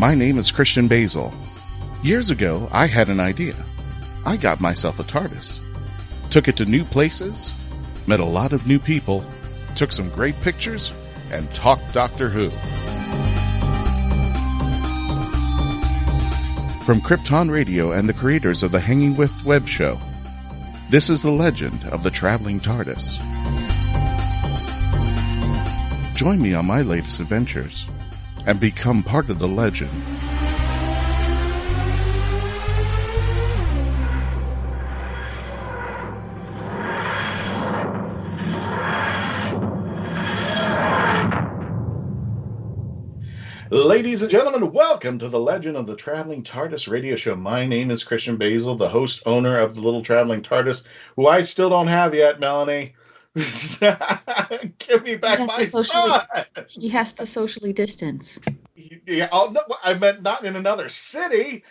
My name is Christian Basel. Years ago, I had an idea. I got myself a Tardis. Took it to new places, met a lot of new people, took some great pictures, and talked Doctor Who. From Krypton Radio and the creators of the Hanging with Web show, this is the legend of the traveling TARDIS. Join me on my latest adventures and become part of the legend. Ladies and gentlemen, welcome to the Legend of the Traveling TARDIS radio show. My name is Christian Basel, the host, owner of the Little Traveling TARDIS, who I still don't have yet, Melanie. Give me back my son! He has to socially distance. Yeah, no, I meant not in another city.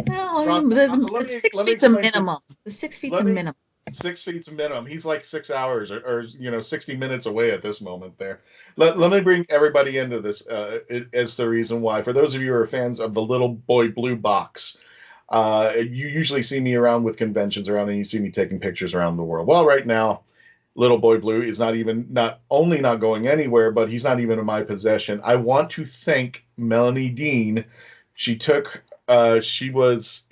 No, the 6 feet's a minimum. The 6 feet's a minimum. 6 feet's a minimum. He's like 6 hours or 60 minutes away at this moment there. Let me bring everybody into this as the reason why. For those of you who are fans of the Little Boy Blue box, you usually see me around with conventions around and you see me taking pictures around the world. Well, right now, Little Boy Blue is not only not going anywhere, but he's not even in my possession. I want to thank Melanie Dean. He was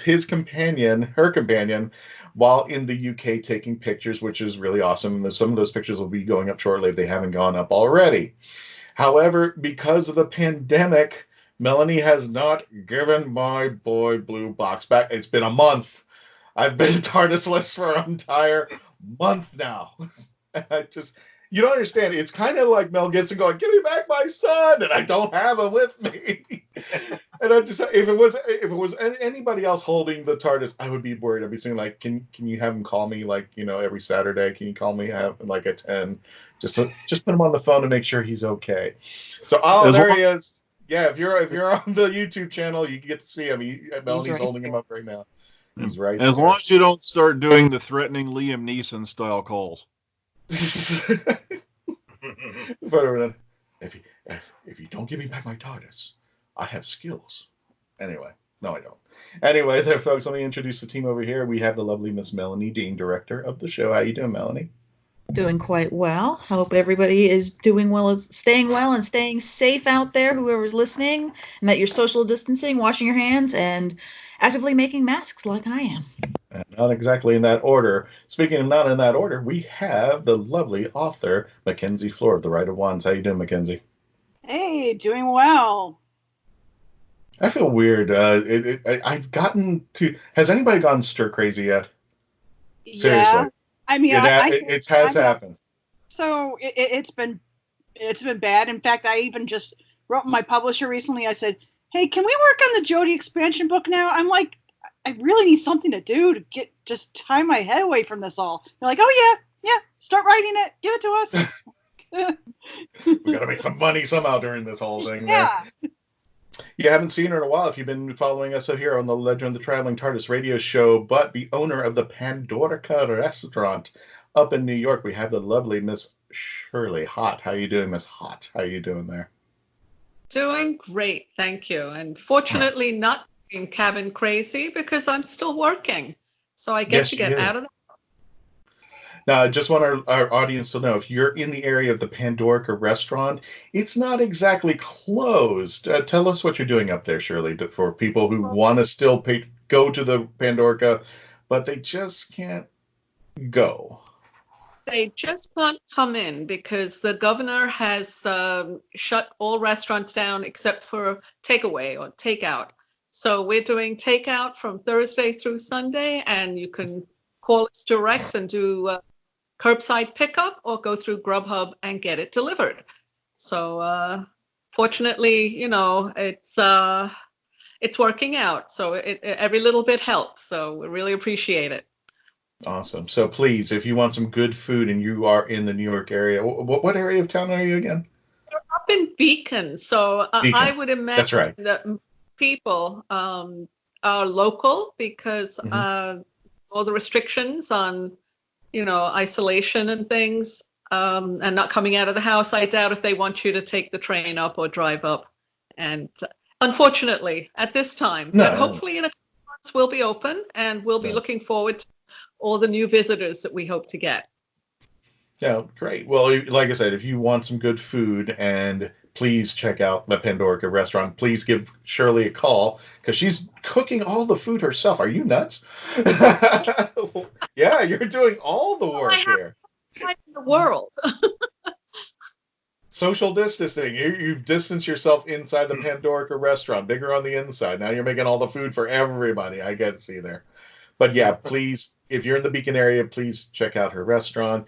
her companion, while in the UK taking pictures, which is really awesome. Some of those pictures will be going up shortly if they haven't gone up already. However, because of the pandemic, Melanie has not given my Boy Blue box back. It's been a month. I've been TARDIS-less for an entire month now. You don't understand. It's kind of like Mel Gibson going, "Give me back my son," and I don't have him with me. And I'm just, if it was anybody else holding the TARDIS, I would be worried. I'd be saying like, "Can you have him call me every Saturday? Can you call me at 10? Just put him on the phone to make sure he's okay." So there he is. Yeah, if you're on the YouTube channel, you get to see him. Melanie's holding him up right now. He's right. As long as you don't start doing the threatening Liam Neeson style calls. If you don't give me back my TARDIS, I have skills. Anyway, no, I don't. Anyway, there, folks, let me introduce the team over here. We have the lovely Miss Melanie Dean, director of the show. How you doing, Melanie? Doing quite well. Hope everybody is doing well, staying well, and staying safe out there, whoever's listening, and that you're social distancing, washing your hands, and actively making masks like I am. Not exactly in that order. Speaking of not in that order, we have the lovely author, Mackenzie Flohr of The Right of Wands. How you doing, Mackenzie? Hey, doing well. I feel weird. I've gotten to... Has anybody gone stir crazy yet? Seriously. Yeah. I mean, it has happened. So it's been bad. In fact, I even just wrote my publisher recently. I said, "Hey, can we work on the Jodie expansion book now?" I'm like, I really need something to do to just tie my head away from this all. They're like, "Oh yeah, start writing it, give it to us." We gotta make some money somehow during this whole thing. Yeah. You haven't seen her in a while if you've been following us here on the Legend of the Traveling TARDIS radio show, but the owner of the Pandorica restaurant up in New York, we have the lovely Miss Shirley Hott. How you doing, Miss Hott? How you doing there? Doing great, thank you. And fortunately not being cabin crazy because I'm still working. So I get to get out of the... Now, I just want our audience to know, if you're in the area of the Pandorica restaurant, it's not exactly closed. Tell us what you're doing up there, Shirley, for people who want to still go to the Pandorica, but they just can't go. They just can't come in because the governor has shut all restaurants down except for takeaway or takeout. So we're doing takeout from Thursday through Sunday, and you can call us direct and do curbside pickup or go through Grubhub and get it delivered. So fortunately, it's working out. So every little bit helps. So we really appreciate it. Awesome. So please, if you want some good food and you are in the New York area, what area of town are you again? We're up in Beacon. So Beacon. I would imagine That's right. that people are local because all the restrictions on isolation and things, and not coming out of the house. I doubt if they want you to take the train up or drive up And unfortunately, at this time, No. but hopefully in a couple months we'll be open, and we'll be Yeah. looking forward to all the new visitors that we hope to get. Yeah, great. Well, like I said, if you want some good food, and please check out the Pandorica restaurant. Please give Shirley a call because she's cooking all the food herself. Are you nuts? Yeah, you're doing all the work here. In the world. Social distancing. You've distanced yourself inside the Pandorica restaurant, bigger on the inside. Now you're making all the food for everybody. I get to see there. But yeah, please, if you're in the Beacon area, please check out her restaurant.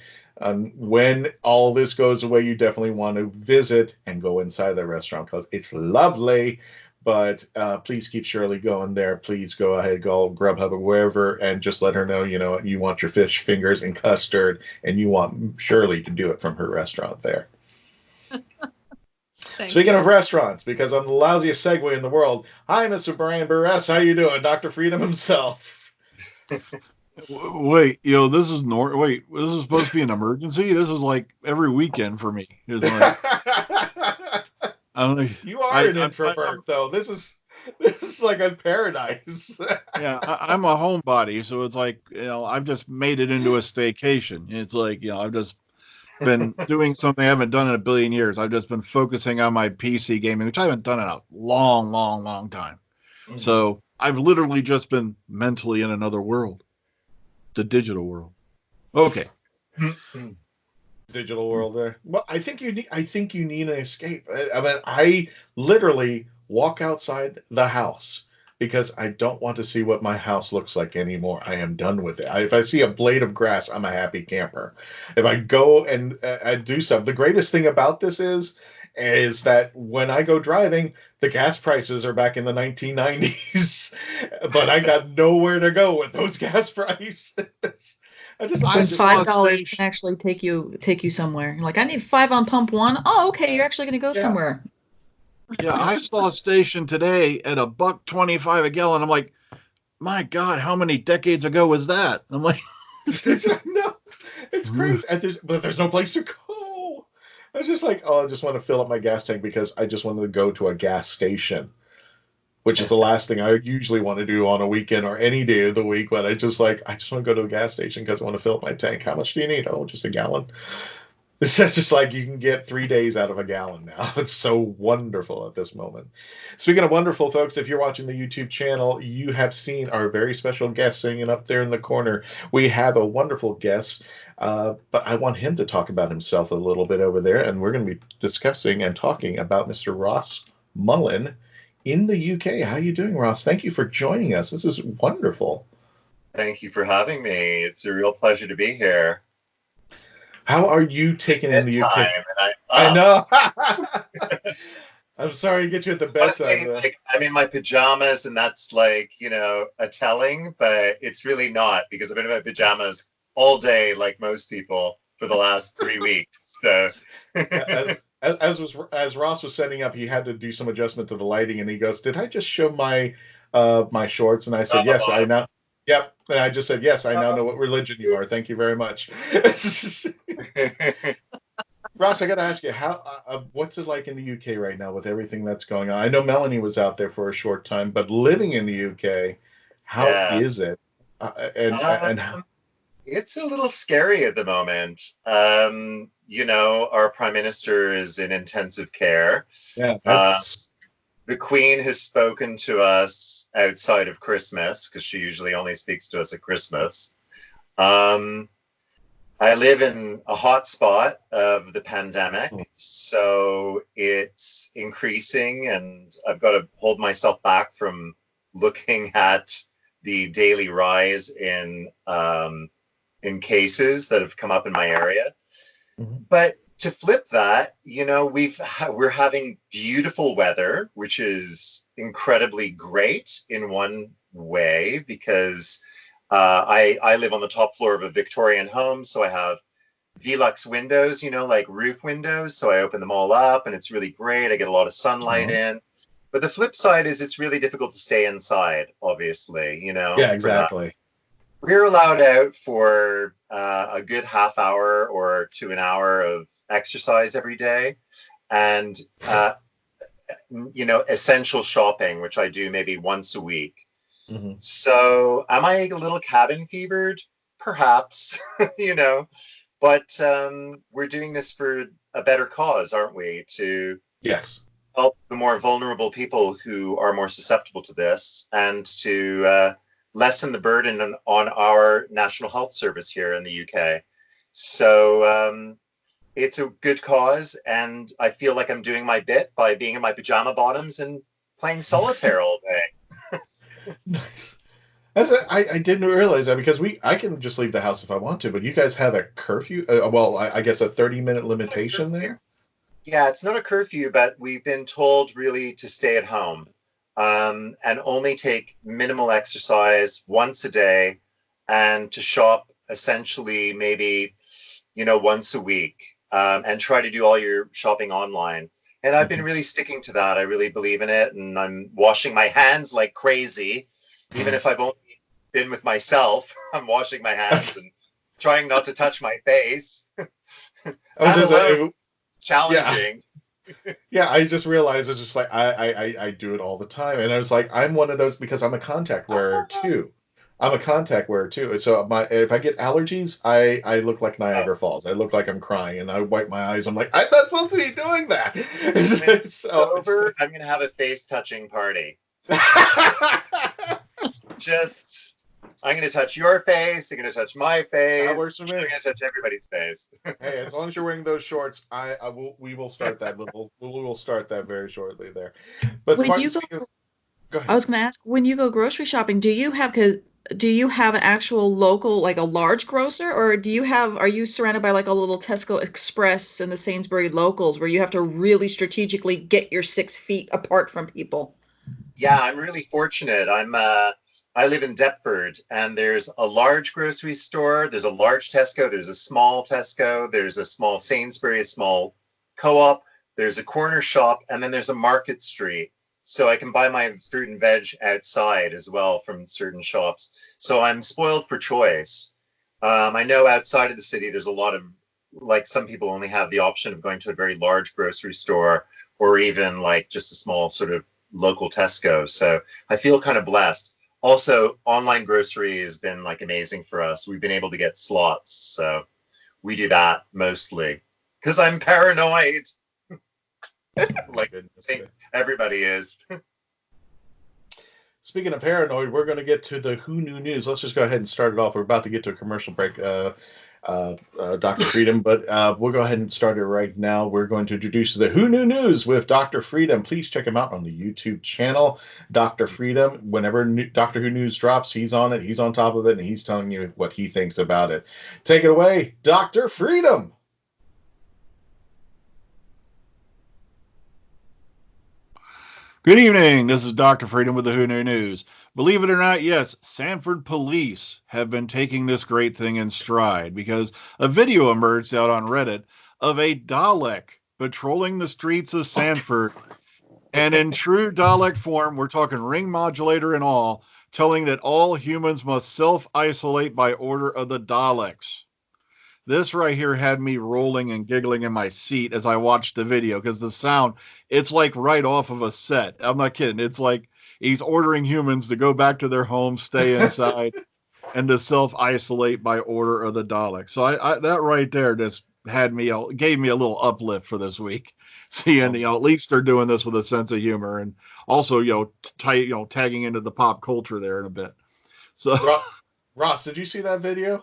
When all this goes away, you definitely want to visit and go inside the restaurant because it's lovely. But please keep Shirley going there. Please go ahead, go Grubhub or wherever, and just let her know, you want your fish fingers and custard, and you want Shirley to do it from her restaurant there. Speaking of restaurants, because I'm the lousiest segue in the world, hi, Mr. Brian Burress. How you doing? Dr. Freedom himself. Wait, this is Wait, this is supposed to be an emergency? This is like every weekend for me. It's like, you are an introvert, though. This is like a paradise. Yeah, I'm a homebody, so it's like, I've just made it into a staycation. It's like, I've just been doing something I haven't done in a billion years. I've just been focusing on my PC gaming, which I haven't done in a long, long, long time. Mm-hmm. So I've literally just been mentally in another world, the digital world. Okay. Digital world there. Well, I think you need an escape. I mean, I literally walk outside the house because I don't want to see what my house looks like anymore. I am done with it. If I see a blade of grass, I'm a happy camper. If I go and I do stuff, the greatest thing about this is that when I go driving, the gas prices are back in the 1990s, but I got nowhere to go with those gas prices. $5 can actually take you somewhere. Like, I need 5 on pump 1. Oh, okay, you're actually going to go somewhere. Yeah, I saw a station today at $1.25 a gallon. I'm like, my God, how many decades ago was that? I'm like, no, it's crazy. But there's no place to go. I was just like, I just want to fill up my gas tank because I just wanted to go to a gas station, which is the last thing I usually want to do on a weekend or any day of the week. But I just want to go to a gas station because I want to fill up my tank. How much do you need? Oh, just a gallon. It's just like you can get 3 days out of a gallon now. It's so wonderful at this moment. Speaking of wonderful, folks, if you're watching the YouTube channel, you have seen our very special guest singing up there in the corner. We have a wonderful guest, but I want him to talk about himself a little bit over there, and we're going to be discussing and talking about Mr. Ross Mullan in the UK. How are you doing, Ross? Thank you for joining us. This is wonderful. Thank you for having me. It's a real pleasure to be here. How are you taking in the UK? I know. I'm sorry to get you at the bedside. Like, I'm in my pajamas, and that's like, a telling, but it's really not because I've been in my pajamas all day, like most people, for the last 3 weeks. So, as Ross was setting up, he had to do some adjustment to the lighting, and he goes, "Did I just show my shorts?" And I said, "Yes, I know." Yep. And I just said, yes, I now know what religion you are. Thank you very much. Ross, I got to ask you, what's it like in the UK right now with everything that's going on? I know Melanie was out there for a short time, but living in the UK, how is it? It's a little scary at the moment. Our prime minister is in intensive care. Yeah. The Queen has spoken to us outside of Christmas because she usually only speaks to us at Christmas. I live in a hot spot of the pandemic, so it's increasing, and I've got to hold myself back from looking at the daily rise in cases that have come up in my area. Mm-hmm. But to flip that, we're having beautiful weather, which is incredibly great in one way because I live on the top floor of a Victorian home, so I have Velux windows, like roof windows. So I open them all up, and it's really great. I get a lot of sunlight in. But the flip side is it's really difficult to stay inside, obviously. Yeah, exactly. We're allowed out for a good half hour or to an hour of exercise every day. And essential shopping, which I do maybe once a week. Mm-hmm. So am I a little cabin fevered? Perhaps, but we're doing this for a better cause, aren't we? To Yes. help the more vulnerable people who are more susceptible to this, and to lessen the burden on our National Health Service here in the UK. So it's a good cause, and I feel like I'm doing my bit by being in my pajama bottoms and playing solitaire all day. Nice. I didn't realize that, because I can just leave the house if I want to, but you guys have a curfew. Well, I guess a 30-minute limitation there. Yeah, it's not a curfew, but we've been told really to stay at home, and only take minimal exercise once a day, and to shop essentially maybe, once a week, and try to do all your shopping online. And I've been really sticking to that. I really believe in it, and I'm washing my hands like crazy. Even if I've only been with myself, I'm washing my hands and trying not to touch my face. Challenging. Yeah, I just realized it's just like I do it all the time, and I was like, I'm one of those, because I'm a contact wearer too. So if I get allergies, I look like Niagara Falls. I look like I'm crying, and I wipe my eyes. I'm like, I'm not supposed to be doing that. I'm gonna have a face touching party. I'm going to touch your face. You're going to touch my face. That works for me. I'm going to touch everybody's face. Hey, as long as you're wearing those shorts, we will start that we will start that very shortly there. But Go ahead. I was going to ask, when you go grocery shopping, do you have an actual local, like a large grocer, or are you surrounded by like a little Tesco Express and the Sainsbury locals where you have to really strategically get your 6 feet apart from people? Yeah, I'm really fortunate. I live in Deptford, and there's a large grocery store. There's a large Tesco. There's a small Tesco. There's a small Sainsbury, a small co-op. There's a corner shop, and then there's a market street. So I can buy my fruit and veg outside as well from certain shops. So I'm spoiled for choice. I know outside of the city, there's a lot of, like, some people only have the option of going to a very large grocery store, or even like just a small sort of local Tesco. So I feel kind of blessed. Also, online grocery has been like amazing for us. We've been able to get slots, so we do that mostly because I'm paranoid. Like I think everybody is. Speaking of paranoid, we're going to get to the Who Knew News. Let's just go ahead and start it off. We're about to get to a commercial break, Dr. Freedom, but we'll go ahead and start it right now. We're going to introduce the Who Knew News with Dr. Freedom. Please check him out on the YouTube channel, Dr. Freedom. Whenever Doctor Who News drops, he's on it, he's on top of it, and he's telling you what he thinks about it. Take it away, Dr. Freedom. Good evening. This is Dr. Freedom with the Who Knew News. Believe it or not, yes, Sanford police have been taking this great thing in stride, because a video emerged out on Reddit of a Dalek patrolling the streets of Sanford. And in true Dalek form, we're talking ring modulator and all, telling that all humans must self-isolate by order of the Daleks. This right here had me rolling and giggling in my seat as I watched the video, because the sound, it's like right off of a set. I'm not kidding. It's like he's ordering humans to go back to their homes, stay inside, and to self-isolate by order of the Daleks. So I that right there just gave me a little uplift for this week. Seeing, at least they're doing this with a sense of humor, and also, tagging into the pop culture there in a bit. So, Ross, did you see that video?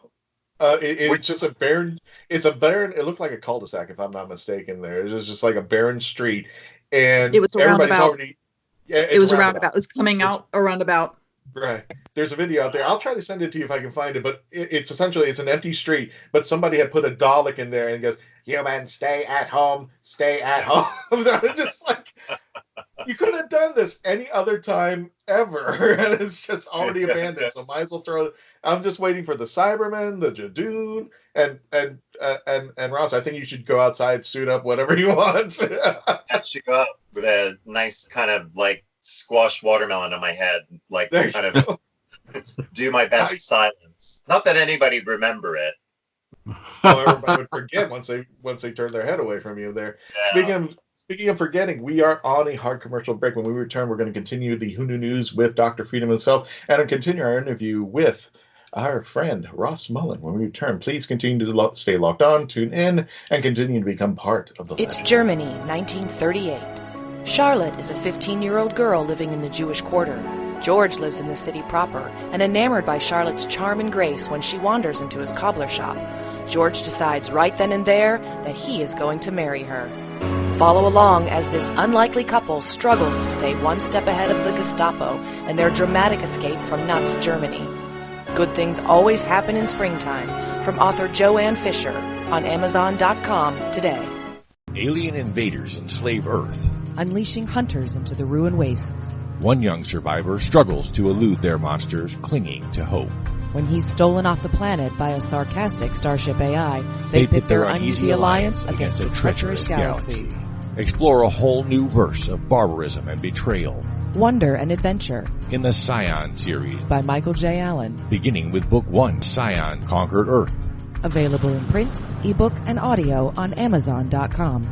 It's just a barren. It's a barren. It looked like a cul-de-sac, if I'm not mistaken. There, it was just like a barren street, and it was a everybody's roundabout. already. Yeah, it was a roundabout. It was coming out a roundabout. Right. There's a video out there. I'll try to send it to you if I can find it. But it's essentially an empty street, but somebody had put a Dalek in there and goes, "Humans, stay at home. Stay at home." Just like, you couldn't have done this any other time ever. And it's just already abandoned. So might as well throw it. I'm just waiting for the Cybermen, the Jadoon, and Ross. I think you should go outside, suit up, whatever you want. I should go out with a nice kind of like squashed watermelon on my head, like kind of do my best silence. Not that anybody'd remember it. Well, everybody would forget once they turn their head away from you. There. Yeah. Speaking Speaking of forgetting, we are on a hard commercial break. When we return, we're going to continue the Who Knew News with Dr. Freedom himself and continue our interview with our friend Ross Mullan. When we return, please continue to stay locked on, tune in, and continue to become part of the It's legend. Germany, 1938. Charlotte is a 15-year-old girl living in the Jewish quarter. George lives in the city proper and enamored by Charlotte's charm and grace when she wanders into his cobbler shop. George decides right then and there that he is going to marry her. Follow along as this unlikely couple struggles to stay one step ahead of the Gestapo and their dramatic escape from Nazi Germany. Good Things Always Happen in Springtime, from author Joanne Fisher, on Amazon.com today. Alien invaders enslave Earth. Unleashing hunters into the ruined wastes. One young survivor struggles to elude their monsters, clinging to hope. When he's stolen off the planet by a sarcastic Starship AI, they pit their uneasy alliance against a treacherous galaxy. Explore a whole new verse of barbarism and betrayal. Wonder and Adventure In the Scion series, by Michael J. Allen. beginning with Book 1, Scion Conquered Earth. Available in print, ebook, and audio on Amazon.com.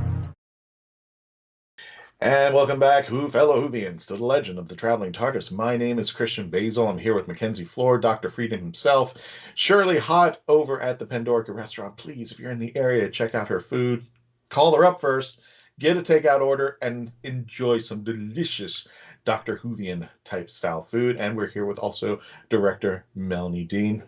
And welcome back, fellow Whovians, to the legend of the traveling TARDIS. My name is Christian Basel. I'm here with Mackenzie Flohr, Dr. Freedom himself, Shirley Hott over at the Pandorica restaurant. Please, if you're in the area, check out her food. Call her up first, get a takeout order, and enjoy some delicious Dr. Whovian type style food. And we're here with also director Melanie Dean,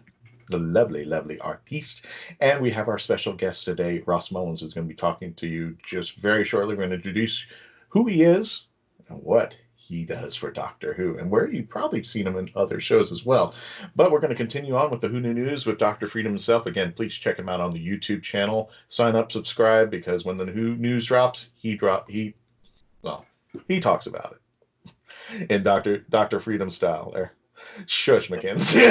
the lovely, lovely artiste. And we have our special guest today, Ross Mullins, who's going to be talking to you just very shortly. We're going to introduce who he is and what he does for Doctor Who, and where you've probably seen him in other shows as well. But we're going to continue on with the Who Knew News with Dr. Freedom himself. Again, please check him out on the YouTube channel. Sign up, subscribe, because when the Who News drops, he talks about it in Dr. Freedom style. There, shush, Mackenzie.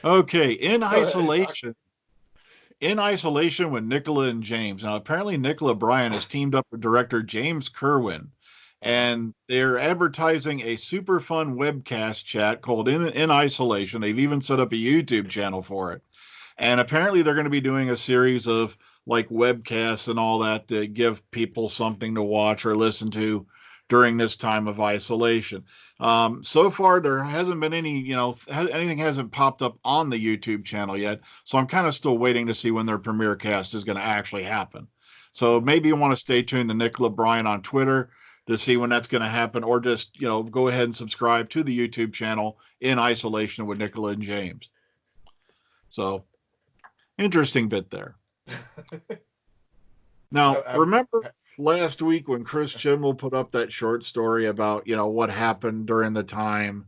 Okay, in isolation. In isolation with Nicola and James. Now, apparently Nicola Bryan has teamed up with director James Kerwin, and they're advertising a super fun webcast chat called In Isolation. They've even set up a YouTube channel for it. And apparently they're going to be doing a series of like webcasts and all that to give people something to watch or listen to during this time of isolation. So far, there hasn't been any, anything hasn't popped up on the YouTube channel yet. So I'm kind of still waiting to see when their premiere cast is going to actually happen. So maybe you want to stay tuned to Nicola Bryan on Twitter to see when that's going to happen, or just, go ahead and subscribe to the YouTube channel In Isolation with Nicola and James. So interesting bit there. Now, remember last week when Chris Chibnall put up that short story about, what happened during the time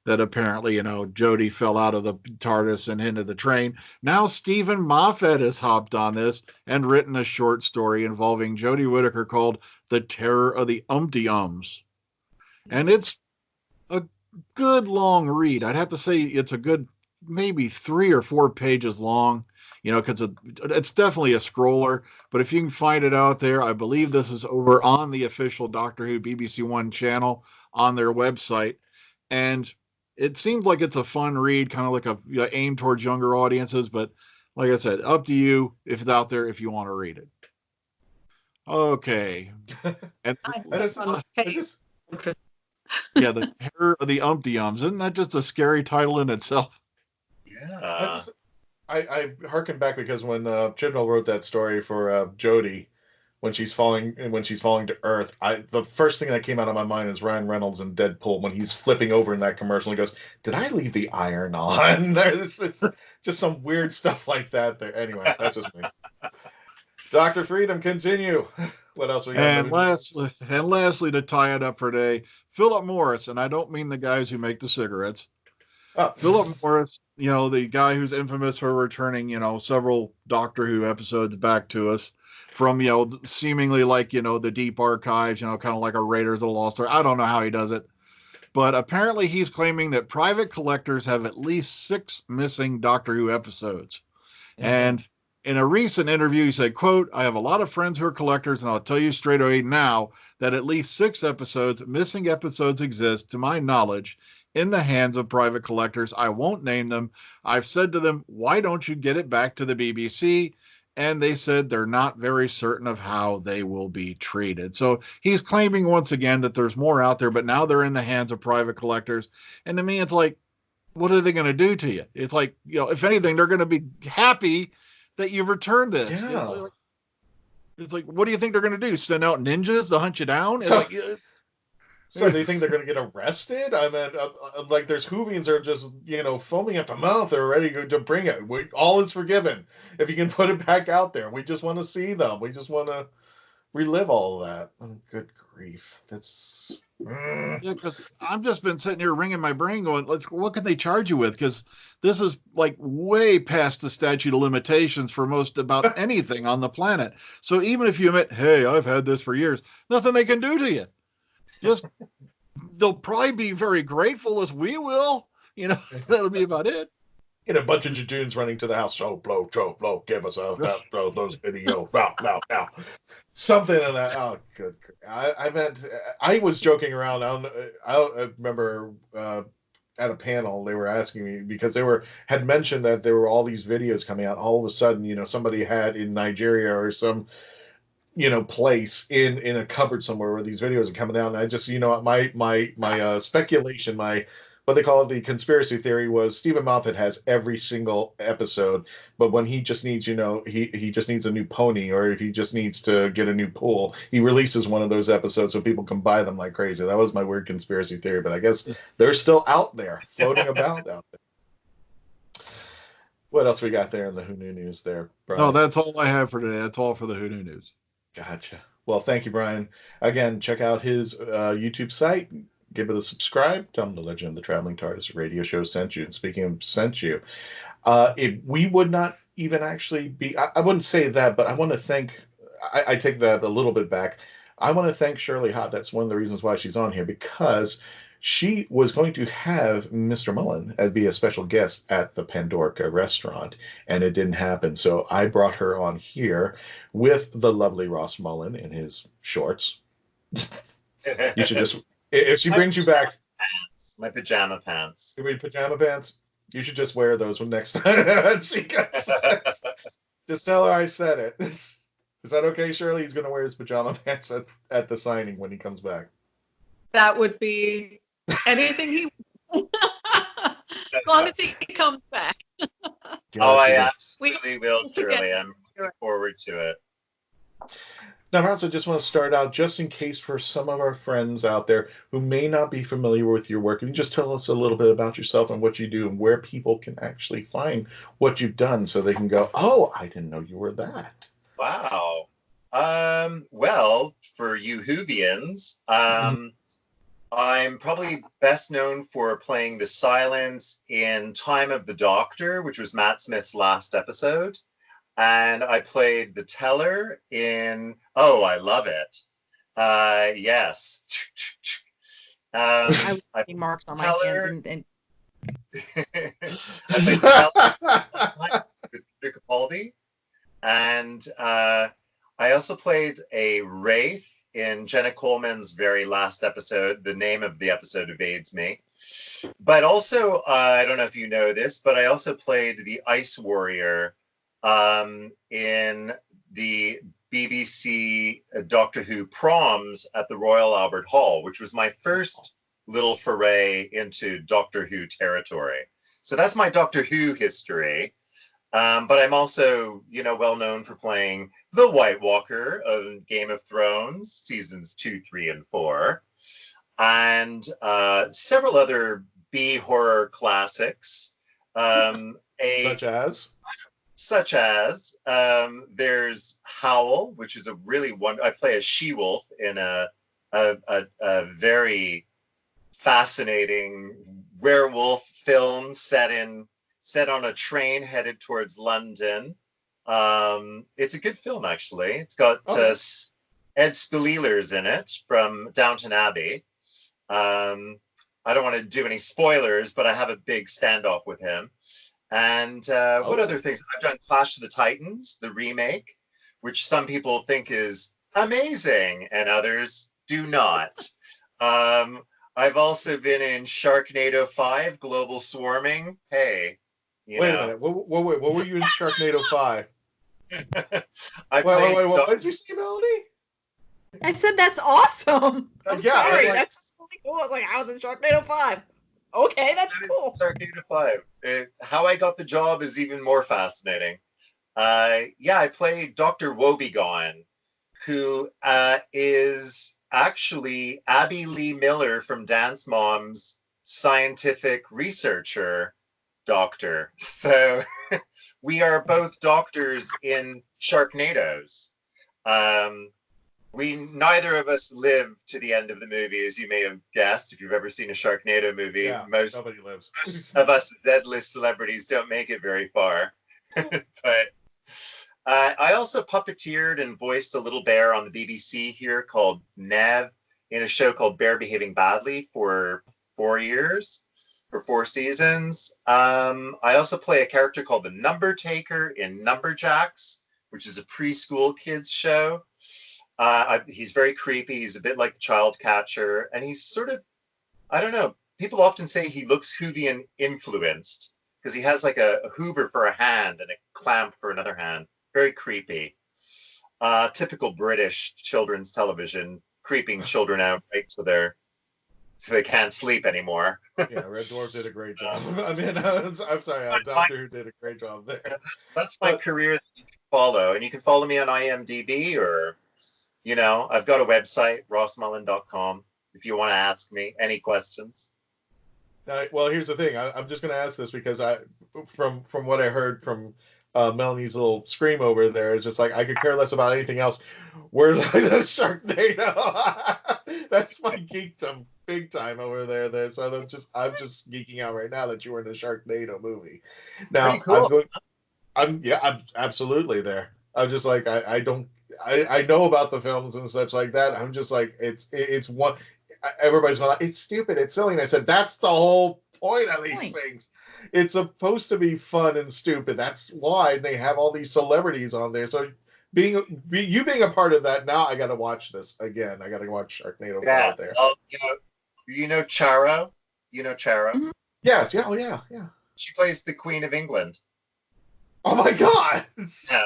that apparently, Jodie fell out of the TARDIS and into the train. Now Stephen Moffat has hopped on this and written a short story involving Jodie Whittaker called The Terror of the Umpty-Ums. And it's a good long read. I'd have to say it's a good maybe 3 or 4 pages long. Because it's definitely a scroller, but if you can find it out there, I believe this is over on the official Doctor Who BBC One channel on their website. And it seems like it's a fun read, kind of like aimed towards younger audiences, but like I said, up to you if it's out there, if you want to read it. Okay. And yeah, The Terror of the Umpty-Ums. Isn't that just a scary title in itself? Yeah. I harken back because when Chibnall wrote that story for Jodie, when she's falling to Earth, the first thing that came out of my mind is Ryan Reynolds in Deadpool when he's flipping over in that commercial. He goes, "Did I leave the iron on?" There's just some weird stuff like that there. Anyway, that's just me. Dr. Freedom, continue. What else we got? And lastly, to tie it up for today, Philip Morris, and I don't mean the guys who make the cigarettes. Philip Morris, the guy who's infamous for returning, several Doctor Who episodes back to us from, seemingly like, the deep archives, kind of like a Raiders of the Lost Ark. I don't know how he does it. But apparently he's claiming that private collectors have at least 6 missing Doctor Who episodes. Mm-hmm. And in a recent interview, he said, quote, "I have a lot of friends who are collectors, and I'll tell you straight away now that at least 6 missing episodes exist, to my knowledge, in the hands of private collectors. I won't name them. I've said to them, why don't you get it back to the BBC? and they said they're not very certain of how they will be treated. So he's claiming once again that there's more out there, but now they're in the hands of private collectors. And to me, it's like, what are they going to do to you? It's like, if anything, they're going to be happy that you've returned this. Yeah. It's like, what do you think they're going to do? Send out ninjas to hunt you down? So they think they're going to get arrested? I mean, like there's Whovians are just, foaming at the mouth. They're ready to bring it. All is forgiven if you can put it back out there. We just want to see them. We just want to relive all of that. Oh, good grief. That's... Yeah, because I've just been sitting here wringing my brain going, what can they charge you with? Because this is like way past the statute of limitations for most about anything on the planet. So even if you admit, hey, I've had this for years, nothing they can do to you. Just, they'll probably be very grateful as we will. That'll be about it. A bunch of Jadoons running to the house. Joe Blow, give us those video. Now. Something in that. Oh, good. I was joking around. I remember at a panel they were asking me because had mentioned that there were all these videos coming out. All of a sudden, somebody had in Nigeria or some place in a cupboard somewhere where these videos are coming out, and I just my speculation, what they call it, the conspiracy theory was Stephen Moffat has every single episode, but when he just needs, he just needs a new pony, or if he just needs to get a new pool, he releases one of those episodes so people can buy them like crazy. That was my weird conspiracy theory, but I guess they're still out there, floating about out there. What else we got there in the Who Knew News there, Brian? No, that's all I have for today. That's all for the Who Knew News. Gotcha. Well, thank you, Brian. Again, check out his YouTube site. Give it a subscribe. Tell him the Legend of the Traveling TARDIS radio show sent you. And speaking of sent you, if we would not even actually be, I wouldn't say that, but I want to thank, I take that a little bit back. I want to thank Shirley Hott. That's one of the reasons why she's on here, because she was going to have Mr. Mullan as be a special guest at the Pandorica restaurant, and it didn't happen. So I brought her on here with the lovely Ross Mullan in his shorts. You should just, if she brings you back, my pajama pants. You mean pajama pants? You should just wear those one next time. Just tell her I said it. Is that okay, Shirley? He's going to wear his pajama pants at the signing when he comes back. That would be anything he as long as he comes back. I absolutely will, Shirley. I'm looking forward to it. Now, I also just want to start out, just in case for some of our friends out there who may not be familiar with your work, and just tell us a little bit about yourself and what you do and where people can actually find what you've done so they can go, oh, I didn't know you were that. Wow. Well, for you Whovians, I'm probably best known for playing the Silence in Time of the Doctor, which was Matt Smith's last episode. And I played the Teller in, I love it. Yes. I was making marks on my hands and I played Teller with Capaldi. And I also played a Wraith in Jenna Coleman's very last episode. The name of the episode evades me. But also, I don't know if you know this, but I also played the Ice Warrior in the BBC Doctor Who proms at the Royal Albert Hall, which was my first little foray into Doctor Who territory. So that's my Doctor Who history. But I'm also, well known for playing the White Walker of Game of Thrones, seasons 2, 3, and 4, and several other B horror classics. Such as there's Howl, which is a really I play a she-wolf in a very fascinating werewolf film set on a train headed towards London. It's a good film, actually. It's got Ed Speleelers in it from Downton Abbey. I don't want to do any spoilers, but I have a big standoff with him. And what other things? I've done Clash of the Titans, the remake, which some people think is amazing and others do not. I've also been in Sharknado 5, Global Swarming. Hey, Wait a minute. What were you in Sharknado 5? I Wait, played what did you say, Melanie? I said that's awesome. I'm Yeah, sorry. like- That's just really cool. I was like, I was in Sharknado 5. Okay, that's cool. Sharknado 5. How I got the job is even more fascinating. Yeah, I played Dr. Woebegone, who is actually Abby Lee Miller from Dance Mom's scientific researcher doctor. So we are both doctors in Sharknadoes. Neither of us live to the end of the movie, as you may have guessed. If you've ever seen a Sharknado movie, Yeah, most nobody lives. of us Z-list celebrities don't make it very far. But I also puppeteered and voiced a little bear on the BBC here called Nev in a show called Bear Behaving Badly for 4 years, for 4 seasons. I also play a character called the Number Taker in Numberjacks, which is a preschool kids show. He's very creepy. He's a bit like the child catcher, and he's sort of, I don't know, people often say he looks Whovian influenced because he has like a Hoover for a hand and a clamp for another hand. Very creepy. Typical British children's television, creeping children out right so they can't sleep anymore. Yeah, Red Dwarf did a great job. I mean, I'm sorry, Doctor Who did a great job there. That's my career that you can follow, and you can follow me on IMDb, or I've got a website, rossmullan.com, if you want to ask me any questions. Well, here's the thing. I'm just going to ask this because from what I heard from Melanie's little scream over there, it's just like I could care less about anything else. Where's the Sharknado? That's my geekdom big time over there. So I'm just geeking out right now that you were in the Sharknado movie. Now Cool. I'm absolutely there. I'm just like I know about the films and such like that. I'm just like it's one. Everybody's going, it's stupid, it's silly. And I said, that's the whole point of these things. It's supposed to be fun and stupid. That's why they have all these celebrities on there. So being a part of that, now I got to watch this again. I got to watch Sharknado 4 there. Well, Charo? You know Charo? Mm-hmm. Yes. Yeah. Oh, yeah. Yeah. She plays the Queen of England. Oh my God. Yeah.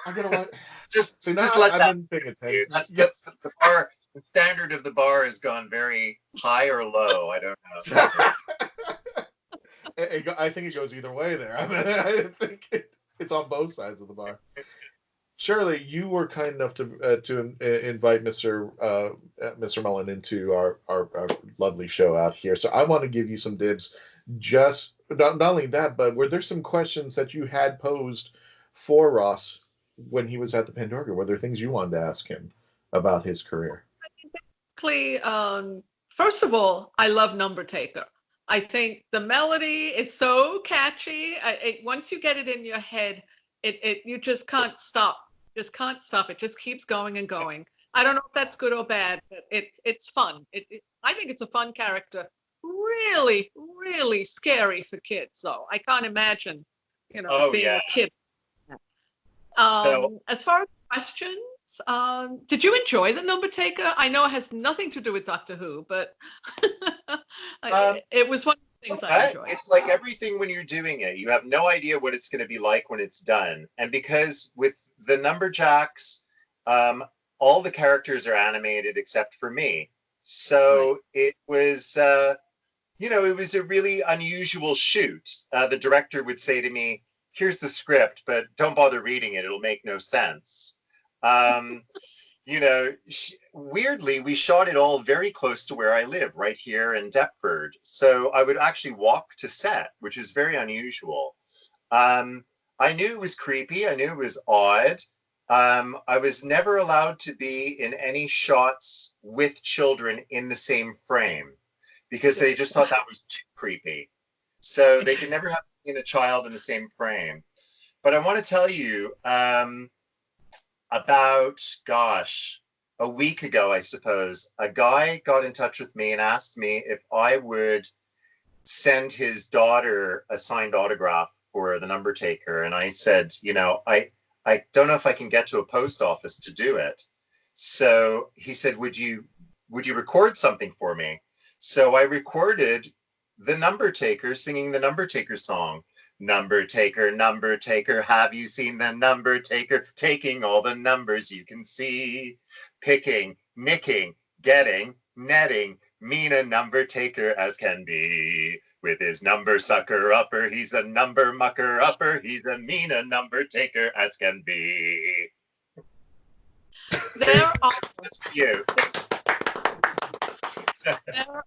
I gotta watch. Just let that. I've been paying attention. That's the bar. The standard of the bar has gone very high or low. I don't know. I think it goes either way there. I mean, I think it's on both sides of the bar. Shirley, you were kind enough to invite Mr. Mullan into our lovely show out here. So I want to give you some dibs. Just not only that, but were there some questions that you had posed for Ross when he was at the Pandorica? Were there things you wanted to ask him about his career? First of all, I love Number Taker. I think the melody is so catchy. Once you get it in your head, you just can't stop. Just can't stop. It just keeps going and going. I don't know if that's good or bad, but it's fun. I think it's a fun character. Really, really scary for kids, though. I can't imagine, being a kid. As far as questions, did you enjoy the Number Taker? I know it has nothing to do with Doctor Who, but it was one of the things I enjoyed. It's like everything when you're doing it, you have no idea what it's going to be like when it's done. And because with the Numberjacks, all the characters are animated except for me. So it was, it was a really unusual shoot. The director would say to me, here's the script, but don't bother reading it. It'll make no sense. Weirdly, we shot it all very close to where I live, right here in Deptford. So I would actually walk to set, which is very unusual. I knew it was creepy. I knew it was odd. I was never allowed to be in any shots with children in the same frame because they just thought that was too creepy. So they could never have a child in the same frame. But I want to tell you, about, a week ago, I suppose, a guy got in touch with me and asked me if I would send his daughter a signed autograph for the Number Taker. And I said, I don't know if I can get to a post office to do it. So he said, would you record something for me? So I recorded the Number Taker singing the Number Taker song. Number taker, have you seen the number taker? Taking all the numbers you can see. Picking, nicking, getting, netting, mean a number taker as can be. With his number sucker upper, he's a number mucker upper. He's a mean a number taker as can be. There are That's you. there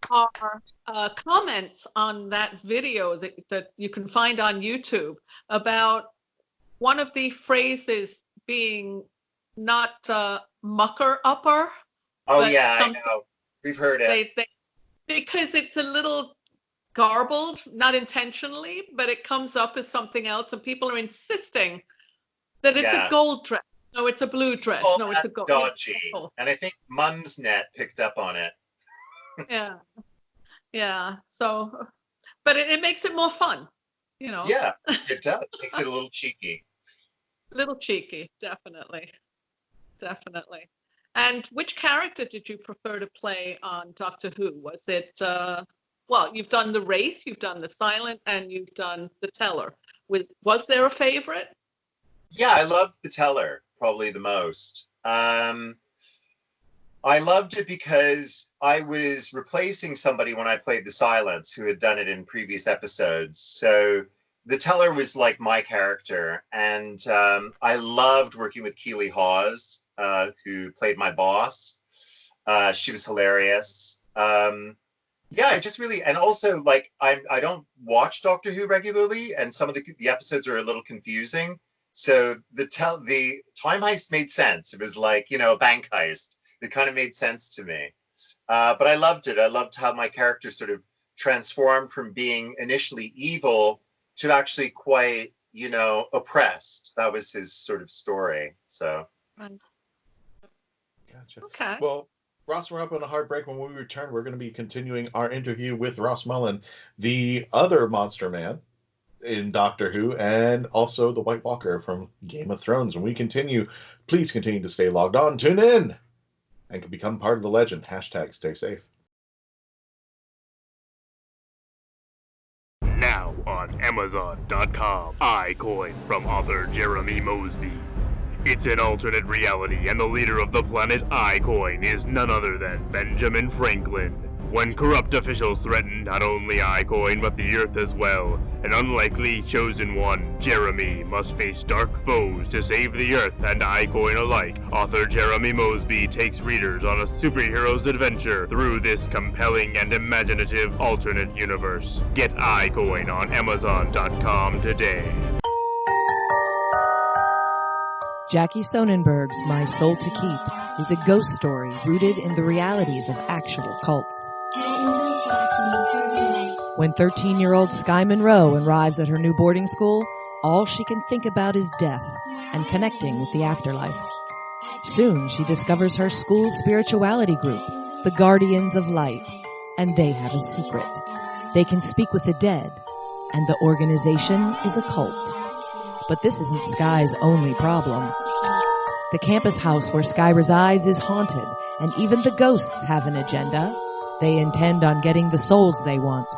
are comments on that video that you can find on YouTube about one of the phrases being not mucker upper. Oh but yeah, I know. We've heard it. Because it's a little garbled, not intentionally, but it comes up as something else, and people are insisting that it's a gold dress. No, it's a blue dress. Oh, no, it's a gold. Dodgy. And I think Mumsnet picked up on it. Yeah. So, but it makes it more fun, you know. Yeah, it does. It makes it a little cheeky. Little cheeky, definitely. And which character did you prefer to play on Doctor Who? Was it, well, you've done the Wraith, you've done the Silent, and you've done the Teller. Was there a favorite? Yeah, I loved the Teller probably the most. I loved it because I was replacing somebody when I played the Silence who had done it in previous episodes. So the Teller was like my character, and I loved working with Keely Hawes, who played my boss. She was hilarious. Yeah, I just really, and also like I don't watch Doctor Who regularly, and some of the episodes are a little confusing. So the time heist made sense. It was like, you know, a bank heist. It kind of made sense to me. But I loved it. I loved how my character sort of transformed from being initially evil to actually quite, you know, oppressed. That was his sort of story. So. Gotcha. Okay. Well, Ross, we're up on a hard break. When we return, we're going to be continuing our interview with Ross Mullan, the other monster man in Doctor Who, and also the White Walker from Game of Thrones. When we continue, please continue to stay logged on, tune in, and can become part of the legend. # stay safe. Now on Amazon.com, iCoin from author Jeremy Mosby. It's an alternate reality, and the leader of the planet iCoin is none other than Benjamin Franklin. When corrupt officials threaten not only iCoin but the Earth as well, an unlikely chosen one, Jeremy, must face dark foes to save the Earth and iCoin alike. Author Jeremy Mosby takes readers on a superhero's adventure through this compelling and imaginative alternate universe. Get iCoin on Amazon.com today. Jackie Sonnenberg's My Soul to Keep is a ghost story rooted in the realities of actual cults. When 13-year-old Sky Monroe arrives at her new boarding school, all she can think about is death and connecting with the afterlife. Soon she discovers her school's spirituality group, the Guardians of Light, and they have a secret. They can speak with the dead, and the organization is a cult. But this isn't Sky's only problem. The campus house where Sky resides is haunted, and even the ghosts have an agenda. They intend on getting the souls they want.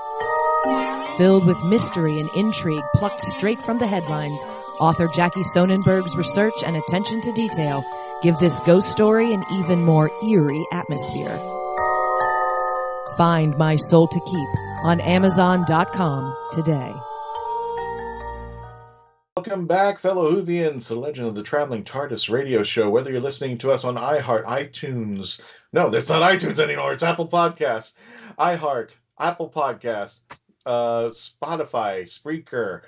Filled with mystery and intrigue plucked straight from the headlines, author Jackie Sonnenberg's research and attention to detail give this ghost story an even more eerie atmosphere. Find My Soul to Keep on Amazon.com today. Welcome back, fellow Whovians, to the Legend of the Traveling Tardis radio show. Whether you're listening to us on iHeart, iTunes, no, that's not iTunes anymore, it's Apple Podcasts, iHeart, Apple Podcasts, Spotify, Spreaker,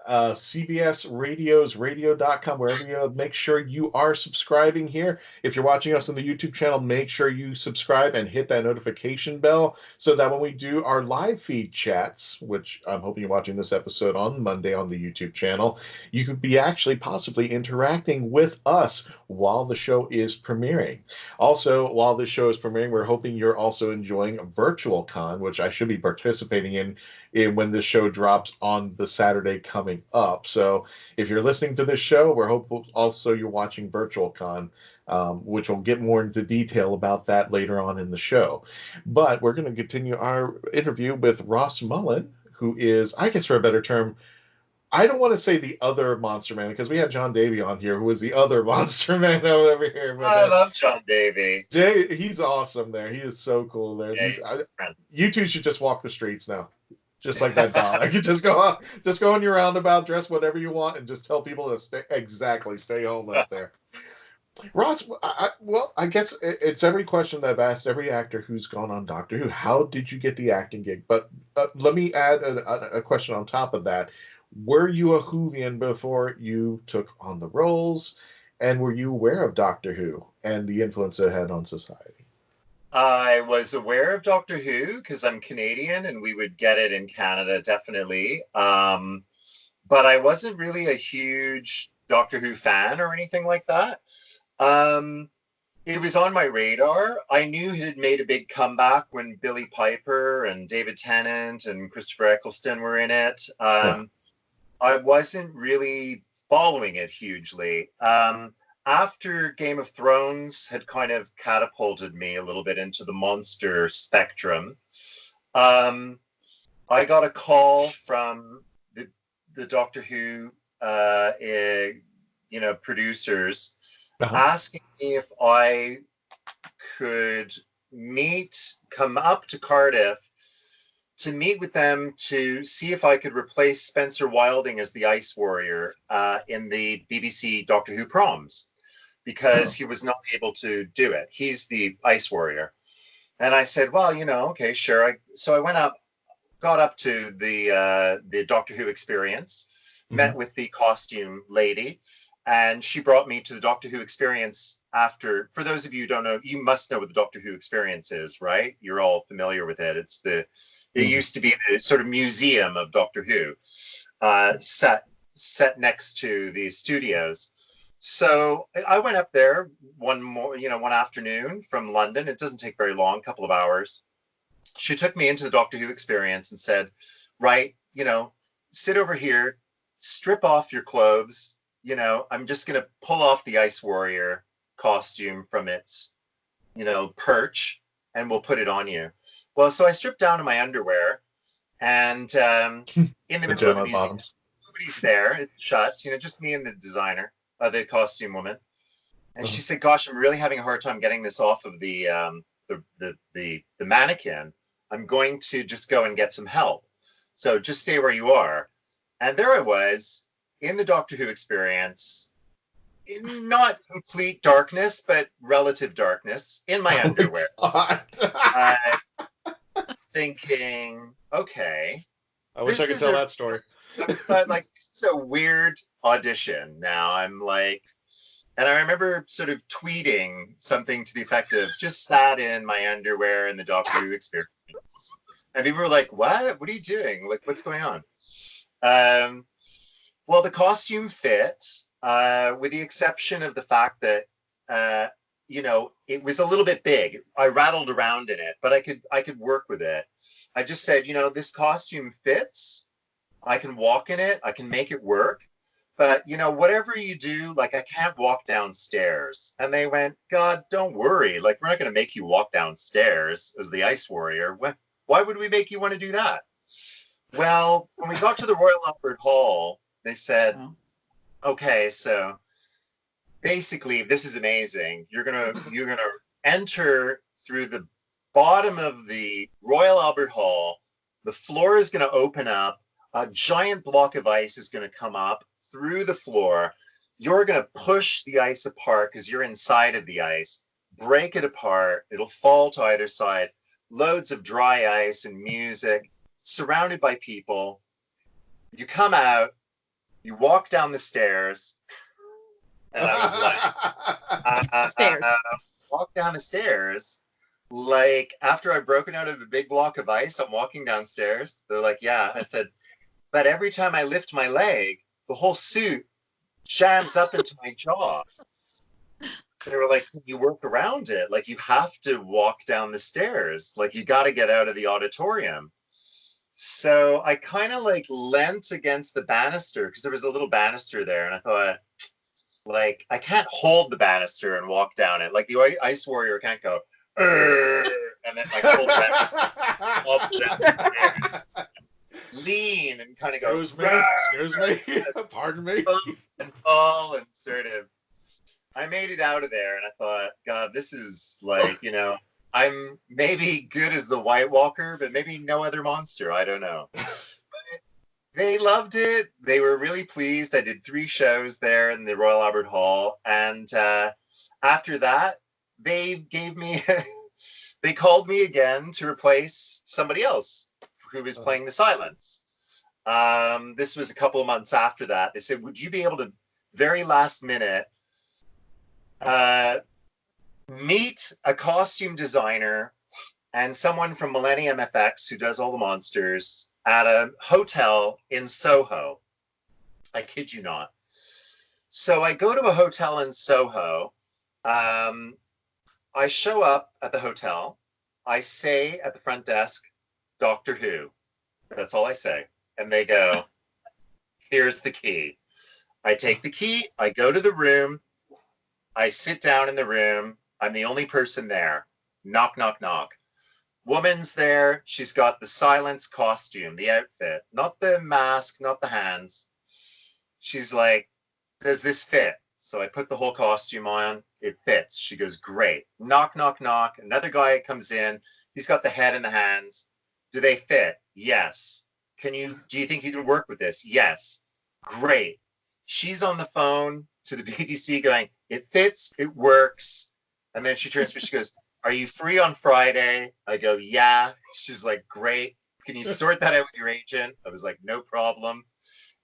CBS Radios, radio.com, wherever you make sure you are subscribing here. If you're watching us on the YouTube channel, make sure you subscribe and hit that notification bell so that when we do our live feed chats, which I'm hoping you're watching this episode on Monday on the YouTube channel, you could be actually possibly interacting with us while the show is premiering. Also, while the show is premiering, we're hoping you're also enjoying Virtual Con, which I should be participating in when this show drops on the Saturday coming up. So if you're listening to this show, we're hopeful also you're watching Virtual Con, which we'll get more into detail about that later on in the show. But we're going to continue our interview with Ross Mullan, who is, I guess for a better term, I don't want to say the other Monster Man because we had John Davey on here who was the other Monster Man over here. But I love John Davey. Jay, he's awesome there. He is so cool there. Yeah, You two should just walk the streets now. Just like that dog. I could just go on your roundabout, dress whatever you want, and just tell people to stay home out there. Ross, I guess it's every question that I've asked every actor who's gone on Doctor Who. How did you get the acting gig? But let me add a question on top of that. Were you a Whovian before you took on the roles? And were you aware of Doctor Who and the influence it had on society? I was aware of Doctor Who because I'm Canadian and we would get it in Canada, definitely. But I wasn't really a huge Doctor Who fan or anything like that. It was on my radar. I knew he had made a big comeback when Billie Piper and David Tennant and Christopher Eccleston were in it. I wasn't really following it hugely. After Game of Thrones had kind of catapulted me a little bit into the monster spectrum, I got a call from the Doctor Who, producers asking me if I could come up to Cardiff to meet with them to see if I could replace Spencer Wilding as the Ice Warrior in the BBC Doctor Who proms, because he was not able to do it. He's the Ice Warrior. And I said, well, okay, sure. So I got up to the Doctor Who experience, met with the costume lady, and she brought me to the Doctor Who experience after. For those of you who don't know, you must know what the Doctor Who experience is, right? You're all familiar with it. It used to be the sort of museum of Doctor Who, set next to the studios. So I went up there one afternoon from London. It doesn't take very long, a couple of hours. She took me into the Doctor Who experience and said, right, sit over here, strip off your clothes. I'm just going to pull off the Ice Warrior costume from its, perch, and we'll put it on you. Well, so I stripped down to my underwear, and in the middle of the museum, nobody's there. It's shut, just me and the designer, the costume woman. And she said, "Gosh, I'm really having a hard time getting this off of the mannequin. I'm going to just go and get some help. So just stay where you are." And there I was in the Doctor Who experience, in not complete darkness, but relative darkness, in my underwear. Thinking, okay. I wish I could tell that story. But it's a weird audition now. I'm like, and I remember sort of tweeting something to the effect of, just sat in my underwear in the Doctor Who experience. And people were like, what? What are you doing? Like, what's going on? Well, the costume fit, with the exception of the fact that, it was a little bit big. I rattled around in it, but I could work with it. I just said, this costume fits. I can walk in it. I can make it work. But, whatever you do, I can't walk downstairs. And they went, God, don't worry. We're not going to make you walk downstairs as the Ice Warrior. Why would we make you want to do that? Well, when we got to the Royal Albert Hall, they said, okay, so basically, this is amazing. You're gonna enter through the bottom of the Royal Albert Hall. The floor is gonna open up. A giant block of ice is gonna come up through the floor. You're gonna push the ice apart because you're inside of the ice. Break it apart. It'll fall to either side. Loads of dry ice and music, surrounded by people. You come out. You walk down the stairs. And I was like, stairs. Walk down the stairs. After I've broken out of a big block of ice, I'm walking downstairs. They're like, yeah. I said, but every time I lift my leg, the whole suit jams up into my jaw. They were like, can you work around it? You have to walk down the stairs. You got to get out of the auditorium. So I kind of leant against the banister because there was a little banister there. And I thought, I can't hold the banister and walk down it. The Ice Warrior can't go, and then hold that, lean and kind of go, Excuse me. Excuse me. Pardon me. and fall and sort of. I made it out of there, and I thought, God, this is like, I'm maybe good as the White Walker, but maybe no other monster. I don't know. They loved it. They were really pleased. I did 3 shows there in the Royal Albert Hall, and after that, they gave me. They called me again to replace somebody else who was playing the silence. This was a couple of months after that. They said, would you be able to, very last minute, meet a costume designer and someone from Millennium FX who does all the monsters at a hotel in Soho. I kid you not. So I go to a hotel in Soho. I show up at the hotel. I say at the front desk, Doctor Who. That's all I say. And they go, here's the key. I take the key. I go to the room. I sit down in the room. I'm the only person there. Knock, knock, knock. Woman's there. She's got the silence costume, the outfit, not the mask, not the hands. She's like, does this fit? So I put the whole costume on. It fits. She goes, great. Knock, knock, knock. Another guy comes in. He's got the head and the hands. Do they fit? Yes. Do you think you can work with this? Yes. Great. She's on the phone to the BBC going, it fits, it works. And then she turns to me, she goes, are you free on Friday? I go, yeah. She's like, great. Can you sort that out with your agent? I was like, no problem.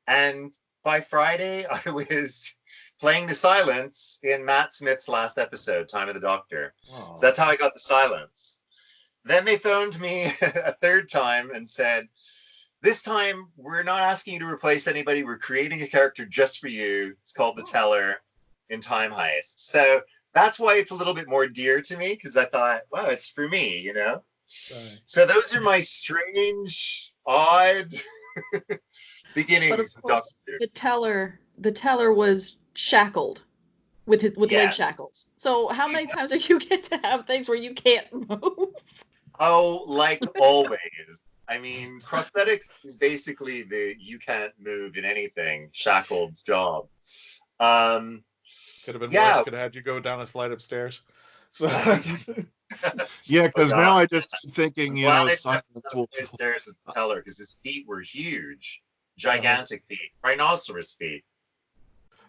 And by Friday, I was playing the silence in Matt Smith's last episode, Time of the Doctor. Oh. So that's how I got the silence. Then they phoned me a third time and said, this time, we're not asking you to replace anybody. We're creating a character just for you. It's called The Teller in Time Heist. So that's why it's a little bit more dear to me, because I thought, wow, it's for me, Right. So those are my strange, odd beginnings. But of course, the teller was shackled with leg shackles. So how many times do you get to have things where you can't move? Oh, like always. I mean, prosthetics is basically the you can't move in anything shackled job. Could have been worse. Could have had you go down a flight of stairs. So yeah, because now I just keep thinking, silence will stairs as the teller because his feet were huge, gigantic feet, rhinoceros feet.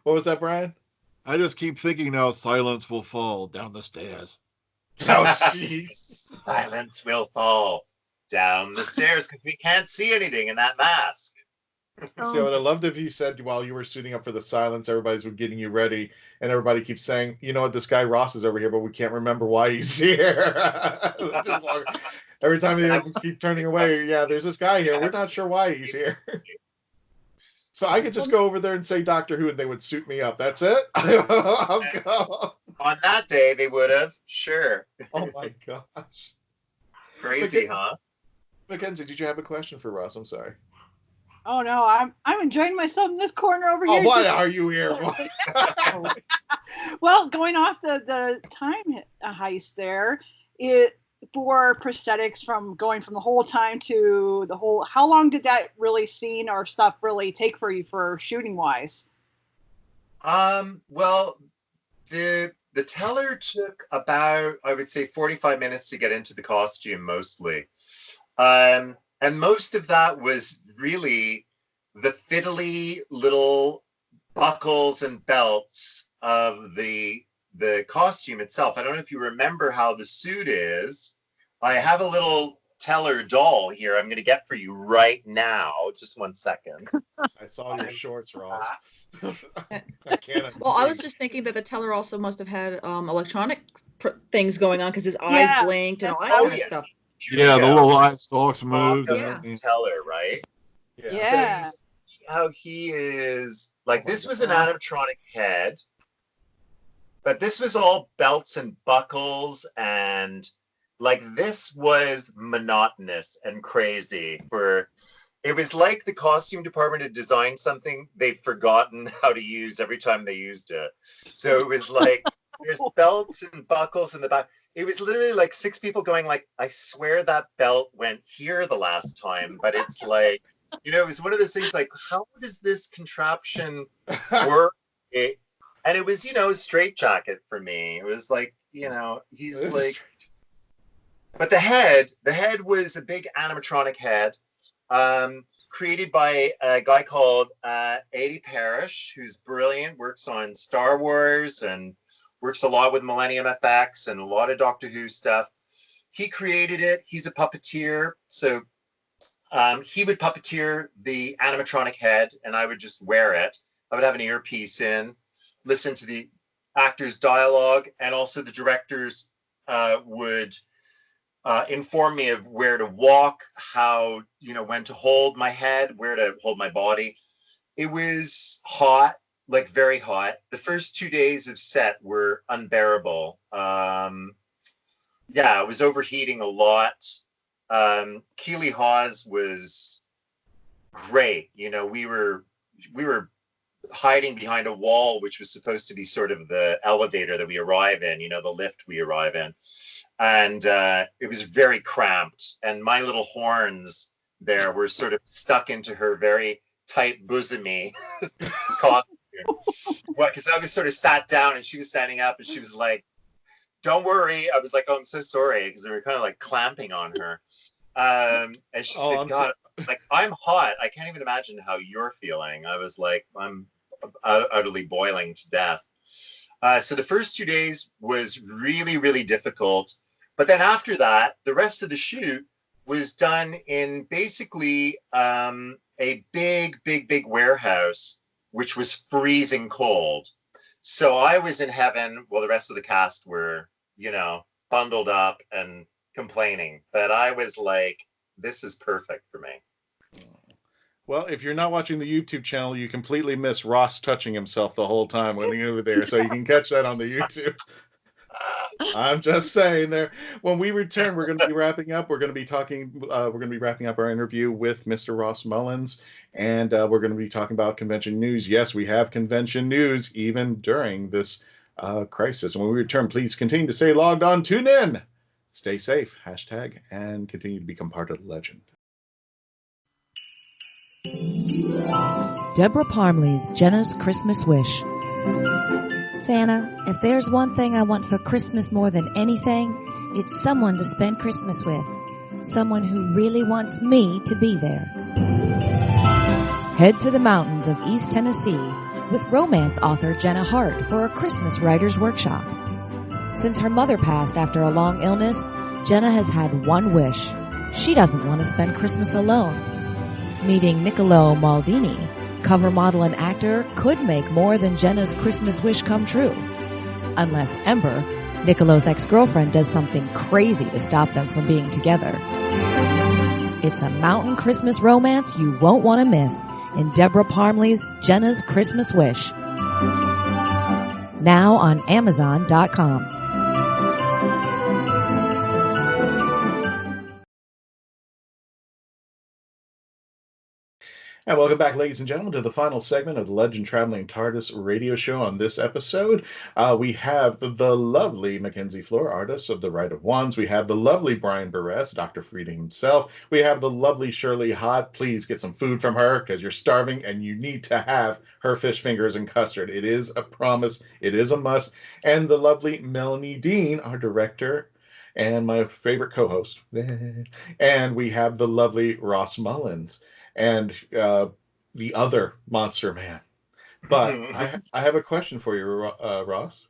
What was that, Brian? I just keep thinking now, silence will fall down the stairs. Oh, jeez. Silence will fall down the stairs because we can't see anything in that mask. See, I would have loved if you said while you were suiting up for the silence, everybody's getting you ready, and everybody keeps saying, you know what, this guy Ross is over here, but we can't remember why he's here. Every time you keep turning away, yeah, there's this guy here. We're not sure why he's here. So I could just go over there and say Doctor Who, and they would suit me up. That's it. I'll go. On that day, they would have. Sure. Oh my gosh. Crazy, huh? Mackenzie, did you have a question for Ross? I'm sorry. Oh no, I'm enjoying myself in this corner over here. Oh, why are you here? Well, going off the time heist there, for prosthetics from going from the whole time to the whole, how long did that really scene or stuff really take for you for shooting wise? Well, the teller took about, I would say, 45 minutes to get into the costume mostly. And most of that was really the fiddly little buckles and belts of the costume itself. I don't know if you remember how the suit is. I have a little teller doll here I'm going to get for you right now. Just 1 second. I saw your shorts, Ross. I can't. Well, I was just thinking that the teller also must have had electronic things going on because his eyes blinked and all that kind of stuff. Yeah, the little eye stalks moved. Teller, right? Yeah. So you see how he is like this was an animatronic head, but this was all belts and buckles, and like this was monotonous and crazy. It was like the costume department had designed something they've forgotten how to use every time they used it. So it was like there's belts and buckles in the back. It was literally like 6 people going like, I swear that belt went here the last time, but it's like It was one of those things like, how does this contraption work? And it was, a straitjacket for me. It was like, he's like, but the head was a big animatronic head, created by a guy called Adi Parrish, who's brilliant, works on Star Wars and works a lot with Millennium FX and a lot of Doctor Who stuff. He created it. He's a puppeteer. So he would puppeteer the animatronic head, and I would just wear it. I would have an earpiece in, listen to the actors' dialogue, and also the directors would inform me of where to walk, how, when to hold my head, where to hold my body. It was hot, like very hot. The first 2 days of set were unbearable. It was overheating a lot. Keeley Hawes was great. We were hiding behind a wall, which was supposed to be sort of the elevator that we arrive in, the lift we arrive in. And it was very cramped. And my little horns there were sort of stuck into her very tight bosomy costume. Because I was sort of sat down and she was standing up and she was like, "Don't worry." I was like, "Oh, I'm so sorry," because they were kind of like clamping on her. And she said, "God, like, I'm hot. I can't even imagine how you're feeling." I was like, "I'm utterly boiling to death." So the first 2 days was really, really difficult. But then after that, the rest of the shoot was done in basically a big, big, big warehouse, which was freezing cold. So I was in heaven while the rest of the cast were, bundled up and complaining. But I was like, this is perfect for me. Well, if you're not watching the YouTube channel, you completely miss Ross touching himself the whole time when he over there. So you can catch that on the YouTube. I'm just saying there. When we return, we're going to be wrapping up. We're going to be talking. We're going to be wrapping up our interview with Mr. Ross Mullins, and we're going to be talking about convention news. Yes, we have convention news even during this crisis. And when we return, please continue to stay logged on, tune in, stay safe, hashtag, and continue to become part of the legend. Deborah Parmley's Jenna's Christmas Wish. Santa, if there's one thing I want for Christmas more than anything, it's someone to spend Christmas with. Someone who really wants me to be there. Head to the mountains of East Tennessee with romance author Jenna Hart for a Christmas writer's workshop. Since her mother passed after a long illness, Jenna has had one wish. She doesn't want to spend Christmas alone. Meeting Niccolo Maldini, cover model and actor, could make more than Jenna's Christmas wish come true. Unless Ember, Niccolo's ex-girlfriend, does something crazy to stop them from being together. It's a mountain Christmas romance you won't want to miss in Deborah Parmley's Jenna's Christmas Wish. Now on Amazon.com. And welcome back, ladies and gentlemen, to the final segment of the Legend Traveling TARDIS radio show. On this episode, we have the lovely Mackenzie Flohr, artist of The Right of Wands. We have the lovely Brian Burress, Dr. Frieda himself. We have the lovely Shirley Hott. Please get some food from her because you're starving and you need to have her fish fingers and custard. It is a promise. It is a must. And the lovely Melanie Dean, our director and my favorite co-host. And we have the lovely Ross Mullins and the other Monster Man. But I have a question for you, Ross.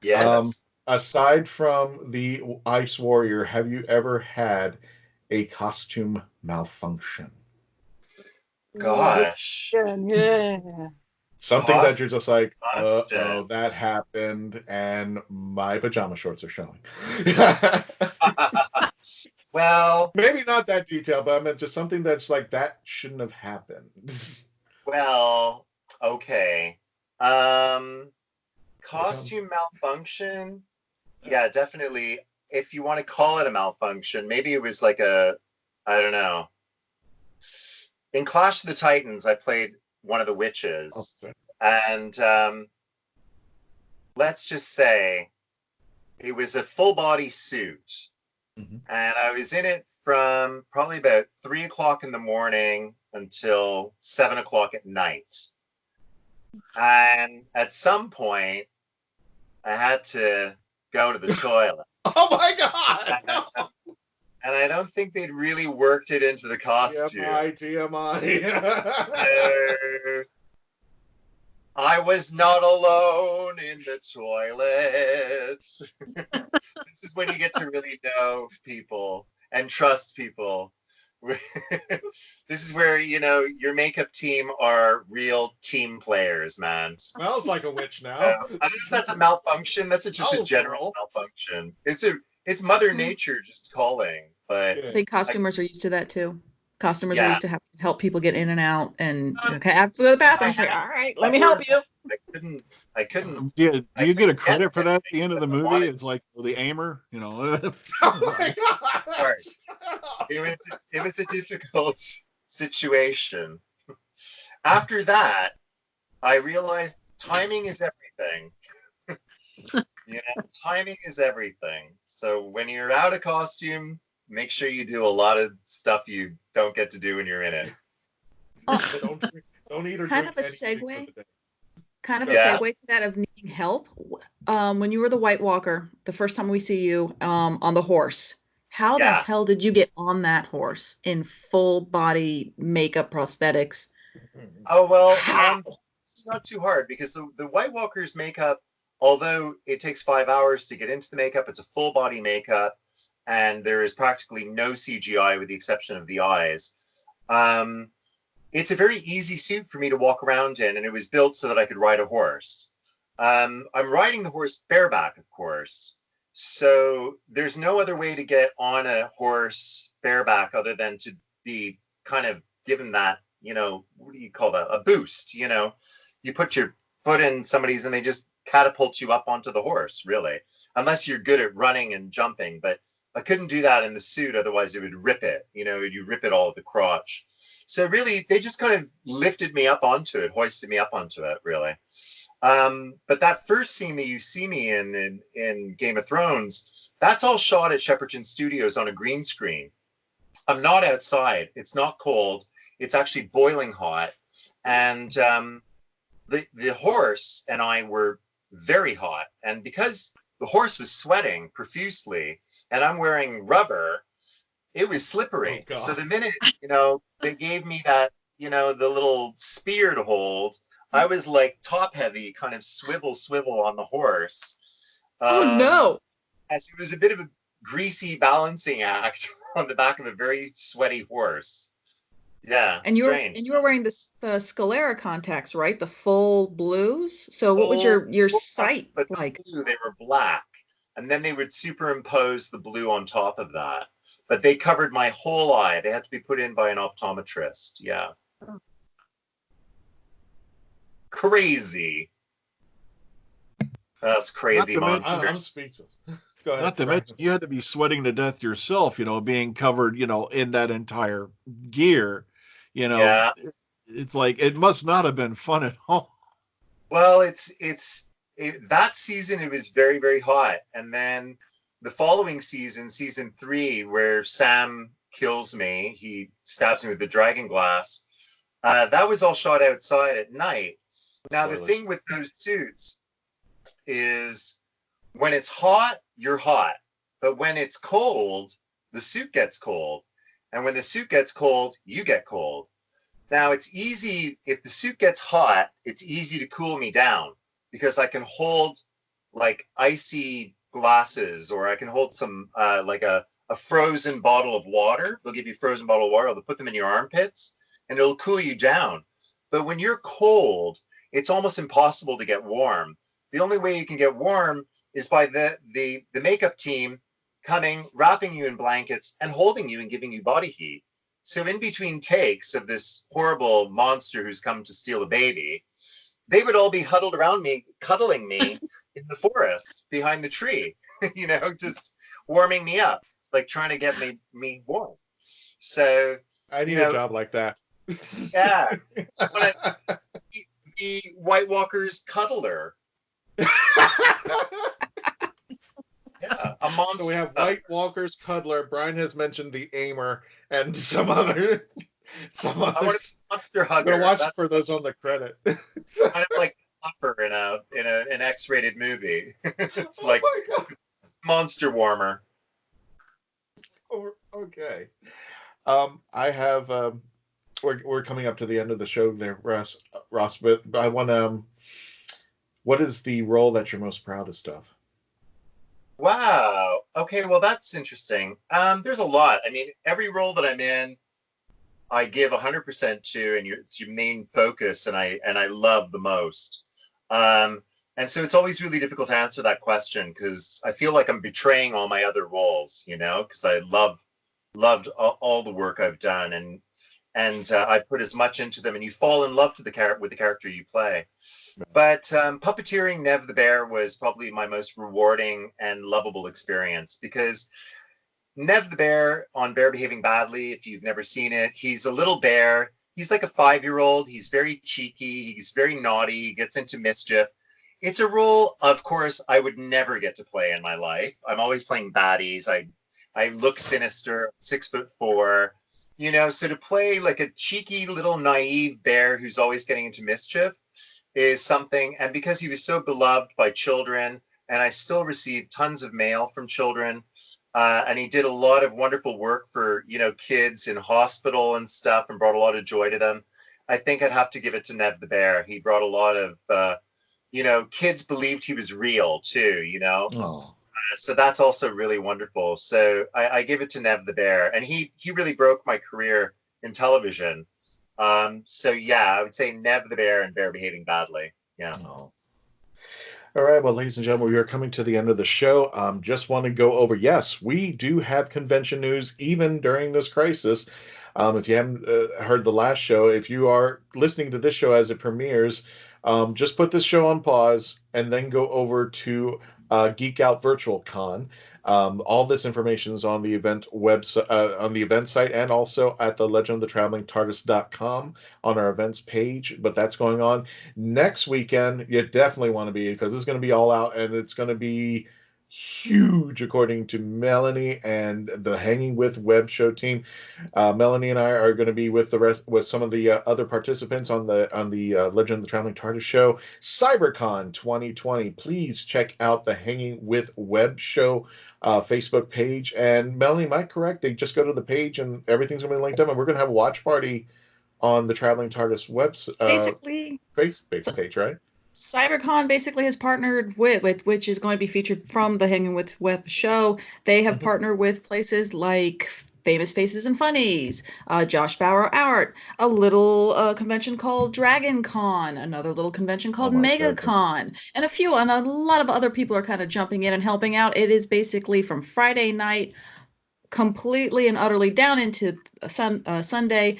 Yes. Aside from the Ice Warrior, have you ever had a costume malfunction? Gosh. Yeah. Something that you're just like, oh, that happened, and my pajama shorts are showing. Well, maybe not that detailed, but I meant just something that's like that shouldn't have happened. Well, okay. Costume malfunction? Yeah, definitely. If you want to call it a malfunction, maybe it was like I don't know. In Clash of the Titans, I played one of the witches. Okay. And let's just say it was a full body suit. Mhm. And I was in it from probably about 3 o'clock in the morning until 7 o'clock at night. And at some point, I had to go to the toilet. Oh my God! No. And I don't think they'd really worked it into the costume. TMI. So, I was not alone in the toilet. This is when you get to really know people and trust people. This is where, your makeup team are real team players, man. Smells like a witch now. I don't know if that's a malfunction. That's just a general malfunction. It's Mother Nature just calling. But I think costumers are used to that too. Costumers are Yeah. used to help people get in and out, and okay, I have to go to the bathroom. Say, all right, let me help you. I couldn't. Do you get a credit for that at the end of the movie? It's like the aimer, Oh my God! Sorry. It was a difficult situation. After that, I realized timing is everything. Timing is everything. So when you're out of costume, make sure you do a lot of stuff you don't get to do when you're in it. Don't eat or Kind drink of a anything for segue. the day. Kind of a Yeah. segue to that of needing help. When you were the White Walker, the first time we see you on the horse, how the Yeah. hell did you get on that horse in full body makeup prosthetics? Oh, well, How? it's not too hard because the White Walker's makeup, although it takes 5 hours to get into the makeup, it's a full body makeup and there is practically no CGI with the exception of the eyes. It's a very easy suit for me to walk around in, and it was built so that I could ride a horse. I'm riding the horse bareback, of course. So there's no other way to get on a horse bareback other than to be kind of given that, what do you call that? A boost, You put your foot in somebody's and they just catapult you up onto the horse, really. Unless you're good at running and jumping. But I couldn't do that in the suit, otherwise it would rip it. You rip it all at the crotch. So really, they just kind of lifted me up onto it, hoisted me up onto it, really. But that first scene that you see me in Game of Thrones, that's all shot at Shepperton Studios on a green screen. I'm not outside. It's not cold. It's actually boiling hot. And the horse and I were very hot. And because the horse was sweating profusely and I'm wearing rubber, it was slippery. Oh, so God. the minute, they gave me that, the little spear to hold, I was like top heavy, kind of swivel on the horse. Oh no! As it was a bit of a greasy balancing act on the back of a very sweaty horse. Yeah, And strange. you were wearing the Scalera contacts, right? The full blues. So what was your sight But like? blue, they were black, and then they would superimpose the blue on top of that. But they covered my whole eye. They had to be put in by an optometrist. Yeah. Crazy. That's crazy, monster. I'm speechless. Go ahead. Not to mention, you had to be sweating to death yourself, being covered, in that entire gear. Yeah. It's like, it must not have been fun at all. Well, that season, it was very, very hot. And then the following season, season 3, where Sam kills me, he stabs me with the dragon glass. That was all shot outside at night. Now, the thing with those suits is when it's hot, you're hot. But when it's cold, the suit gets cold. And when the suit gets cold, you get cold. Now, it's easy, if the suit gets hot, it's easy to cool me down because I can hold like icy glasses, or I can hold some like a frozen bottle of water. They'll give you a frozen bottle of water. They'll put them in your armpits and it'll cool you down. But when you're cold, it's almost impossible to get warm. The only way you can get warm is by the makeup team coming, wrapping you in blankets and holding you and giving you body heat. So in between takes of this horrible monster who's come to steal a baby, they would all be huddled around me, cuddling me in the forest behind the tree, just warming me up, like trying to get me warm. So I need a job like that. Yeah. The White Walker's cuddler. Yeah, a monster. So we have White Walker's Cuddler. Brian has mentioned the Aimer and some other I want to others. monster I'm hugger. gonna watch That's for those on the credit. kind of like Hopper in an X-rated movie. It's Oh like my god. monster warmer. Okay. I have we're coming up to the end of the show there, Ross, but I want to what is the role that you're most proudest of? Wow. Okay, well that's interesting. There's a lot. I mean, every role that I'm in, I give 100% to, and it's your main focus, and I love the most. And so it's always really difficult to answer that question because I feel like I'm betraying all my other roles, because I loved all the work I've done, and I put as much into them, and you fall in love with the character you play. But puppeteering Nev the Bear was probably my most rewarding and lovable experience because Nev the Bear on Bear Behaving Badly, if you've never seen it, he's a little bear. He's like a 5-year-old. He's very cheeky. He's very naughty. He gets into mischief. It's a role, of course, I would never get to play in my life. I'm always playing baddies. I look sinister, 6'4", so to play like a cheeky little naive bear who's always getting into mischief is something. And because he was so beloved by children, and I still receive tons of mail from children, and he did a lot of wonderful work for, kids in hospital and stuff and brought a lot of joy to them. I think I'd have to give it to Nev the Bear. He brought a lot of, kids believed he was real too, Oh. So that's also really wonderful. So I give it to Nev the Bear, and he really broke my career in television. So yeah, I would say Nev the Bear and Bear Behaving Badly. Yeah. Oh. All right, well, ladies and gentlemen, we are coming to the end of the show. Just want to go over, yes, we do have convention news even during this crisis. If you haven't heard the last show, if you are listening to this show as it premieres, just put this show on pause and then go over to Geek Out Virtual Con. All this information is on the event website, on the event site, and also at the legendofthetravelingtardis.com on our events page. But that's going on next weekend. You definitely want to be, because it's going to be all out, and it's going to be huge, according to Melanie and the Hanging With Web show team. Melanie and I are going to be with the rest, with some of the other participants on the Legend of the Traveling TARDIS show, CyberCon 2020. Please check out the Hanging With Web show Facebook page. And Melanie, am I correct? They just go to the page and everything's going to be linked up, and we're going to have a watch party on the Traveling TARDIS Basically, Facebook page, right? CyberCon basically has partnered with which is going to be featured from the Hanging With Web show. They have partnered with places like Famous Faces and Funnies, Josh Bauer Art, a little convention called Dragon Con, another little convention called MegaCon, and a lot of other people are kind of jumping in and helping out. It is basically from Friday night completely and utterly down into Sunday.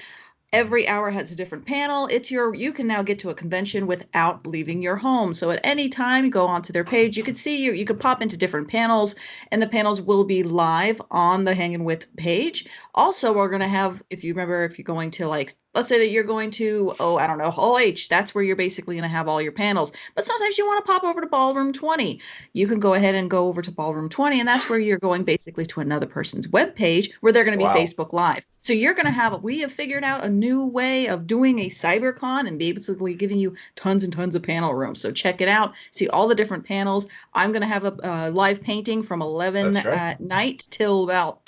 Every hour has a different panel. You can now get to a convention without leaving your home. So at any time, go onto their page. You can see you could pop into different panels, and the panels will be live on the Hanging With page. Also, we're going to have, if you're going to, like, let's say that you're going to, I don't know, Hall H, that's where you're basically going to have all your panels. But sometimes you want to pop over to Ballroom 20. You can go ahead and go over to Ballroom 20, and that's where you're going basically to another person's web page where they're going to be Facebook Live. So you're going to we have figured out a new way of doing a CyberCon and basically giving you tons and tons of panel rooms. So check it out. See all the different panels. I'm going to have a live painting from 11 at night till about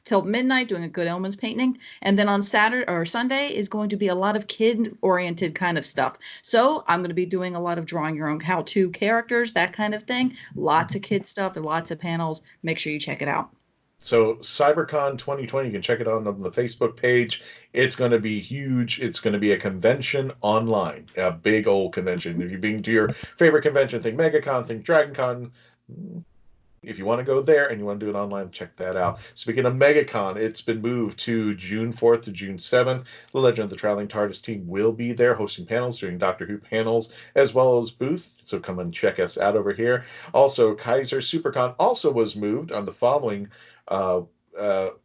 till midnight, doing a Good Omens painting. And then on Saturday or Sunday is going to be a lot of kid-oriented kind of stuff. So I'm going to be doing a lot of drawing your own how-to characters, that kind of thing. Lots of kid stuff. There are lots of panels. Make sure you check it out. So CyberCon 2020, you can check it out on the Facebook page. It's going to be huge. It's going to be a convention online, a big old convention. If you've been to your favorite convention, think MegaCon, think DragonCon. If you want to go there and you want to do it online, check that out. Speaking of MegaCon, it's been moved to June 4th to June 7th. The Legend of the Traveling TARDIS team will be there hosting panels, doing Doctor Who panels, as well as booth. So come and check us out over here. Also, Kaiser SuperCon also was moved on the following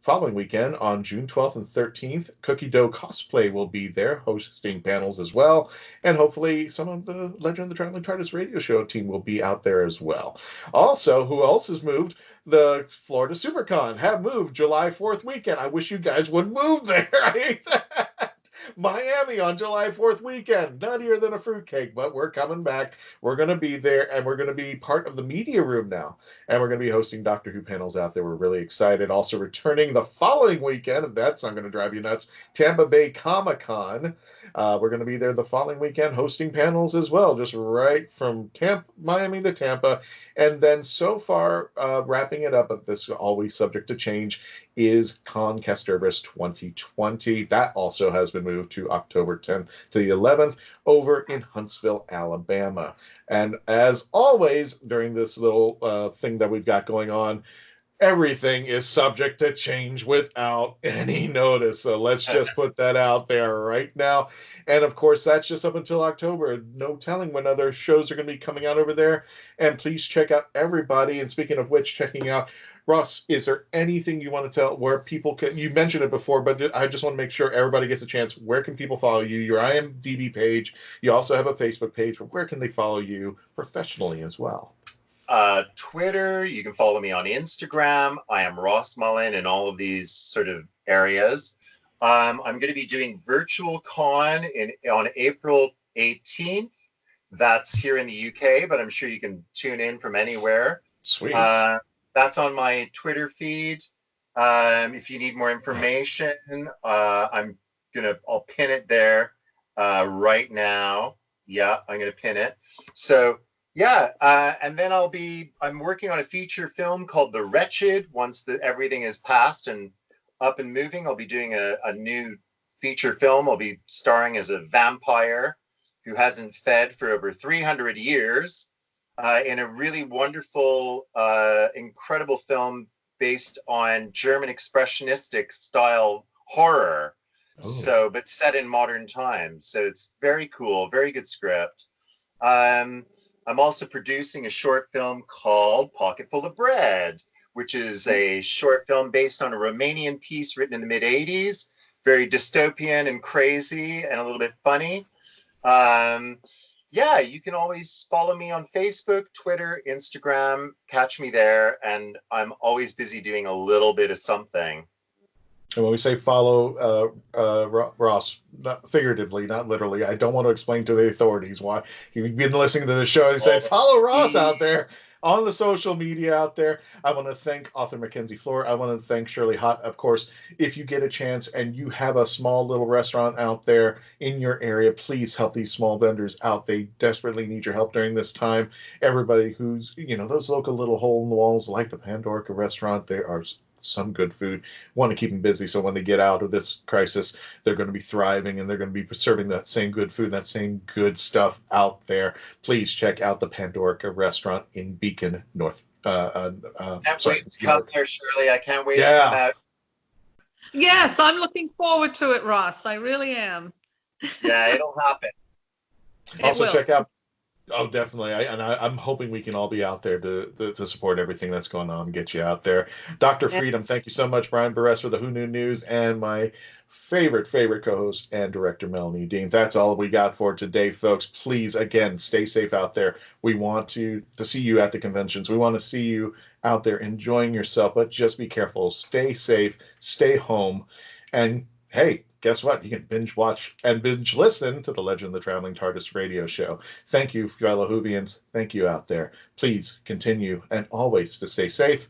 following weekend on June 12th and 13th, Cookie Dough Cosplay will be there hosting panels as well. And hopefully some of the Legend of the Traveling TARDIS radio show team will be out there as well. Also, who else has moved? The Florida SuperCon have moved July 4th weekend. I wish you guys would move there. I hate that. Miami on July 4th weekend. Nuttier than a fruitcake, but we're coming back. We're going to be there, and we're going to be part of the media room now. And we're going to be hosting Doctor Who panels out there. We're really excited. Also returning the following weekend, if that's not going to drive you nuts, Tampa Bay Comic-Con. We're going to be there the following weekend hosting panels as well, just right from Miami to Tampa. And then so far, wrapping it up, but this is always subject to change, is Concasterburst 2020. That also has been moved to October 10th to the 11th over in Huntsville, Alabama. And as always, during this little thing that we've got going on, everything is subject to change without any notice. So let's just put that out there right now. And of course, that's just up until October. No telling when other shows are going to be coming out over there. And please check out everybody. And speaking of which, checking out, Ross, is there anything you want to tell where people can, you mentioned it before, but I just want to make sure everybody gets a chance. Where can people follow you? Your IMDb page. You also have a Facebook page, but where can they follow you professionally as well? Twitter, you can follow me on Instagram. I am Ross Mullan in all of these sort of areas. I'm going to be doing Virtual Con on April 18th. That's here in the UK, but I'm sure you can tune in from anywhere. Sweet. That's on my Twitter feed. If you need more information, I'll pin it there right now. Yeah, I'm going to pin it. So yeah, and then I'm working on a feature film called The Wretched. Once everything is passed and up and moving, I'll be doing a new feature film. I'll be starring as a vampire who hasn't fed for over 300 years in a really wonderful, incredible film based on German expressionistic style horror. Oh. But set in modern times. So it's very cool, very good script. I'm also producing a short film called Pocketful of Bread, which is a short film based on a Romanian piece written in the mid-'80s, very dystopian and crazy and a little bit funny. Yeah, you can always follow me on Facebook, Twitter, Instagram, catch me there, and I'm always busy doing a little bit of something. And when we say follow Ross, not figuratively, not literally, I don't want to explain to the authorities why you've been listening to the show and said, follow Ross out there on the social media out there. I want to thank author Mackenzie Flohr. I want to thank Shirley Hott. Of course, if you get a chance and you have a small little restaurant out there in your area, please help these small vendors out. They desperately need your help during this time. Everybody who's, those local little hole in the walls like the Pandorica restaurant, there are some good food. Want to keep them busy so when they get out of this crisis, they're going to be thriving and they're going to be serving that same good food, that same good stuff out there. Please check out the Pandorica restaurant in Beacon, North. Can't wait to come there, Shirley. I can't wait to come out. Yes, I'm looking forward to it, Ross. I really am. Yeah, it'll happen. Also, check out. Oh, definitely. I'm hoping we can all be out there to support everything that's going on and get you out there. Dr. Freedom, thank you so much. Brian Burress for the Who Knew News and my favorite co-host and director, Melanie Dean. That's all we got for today, folks. Please, again, stay safe out there. We want to see you at the conventions. We want to see you out there enjoying yourself, but just be careful. Stay safe, stay home, and hey, guess what? You can binge watch and binge listen to the Legend of the Traveling TARDIS radio show. Thank you, fellow Whovians. Thank you out there. Please continue and always to stay safe.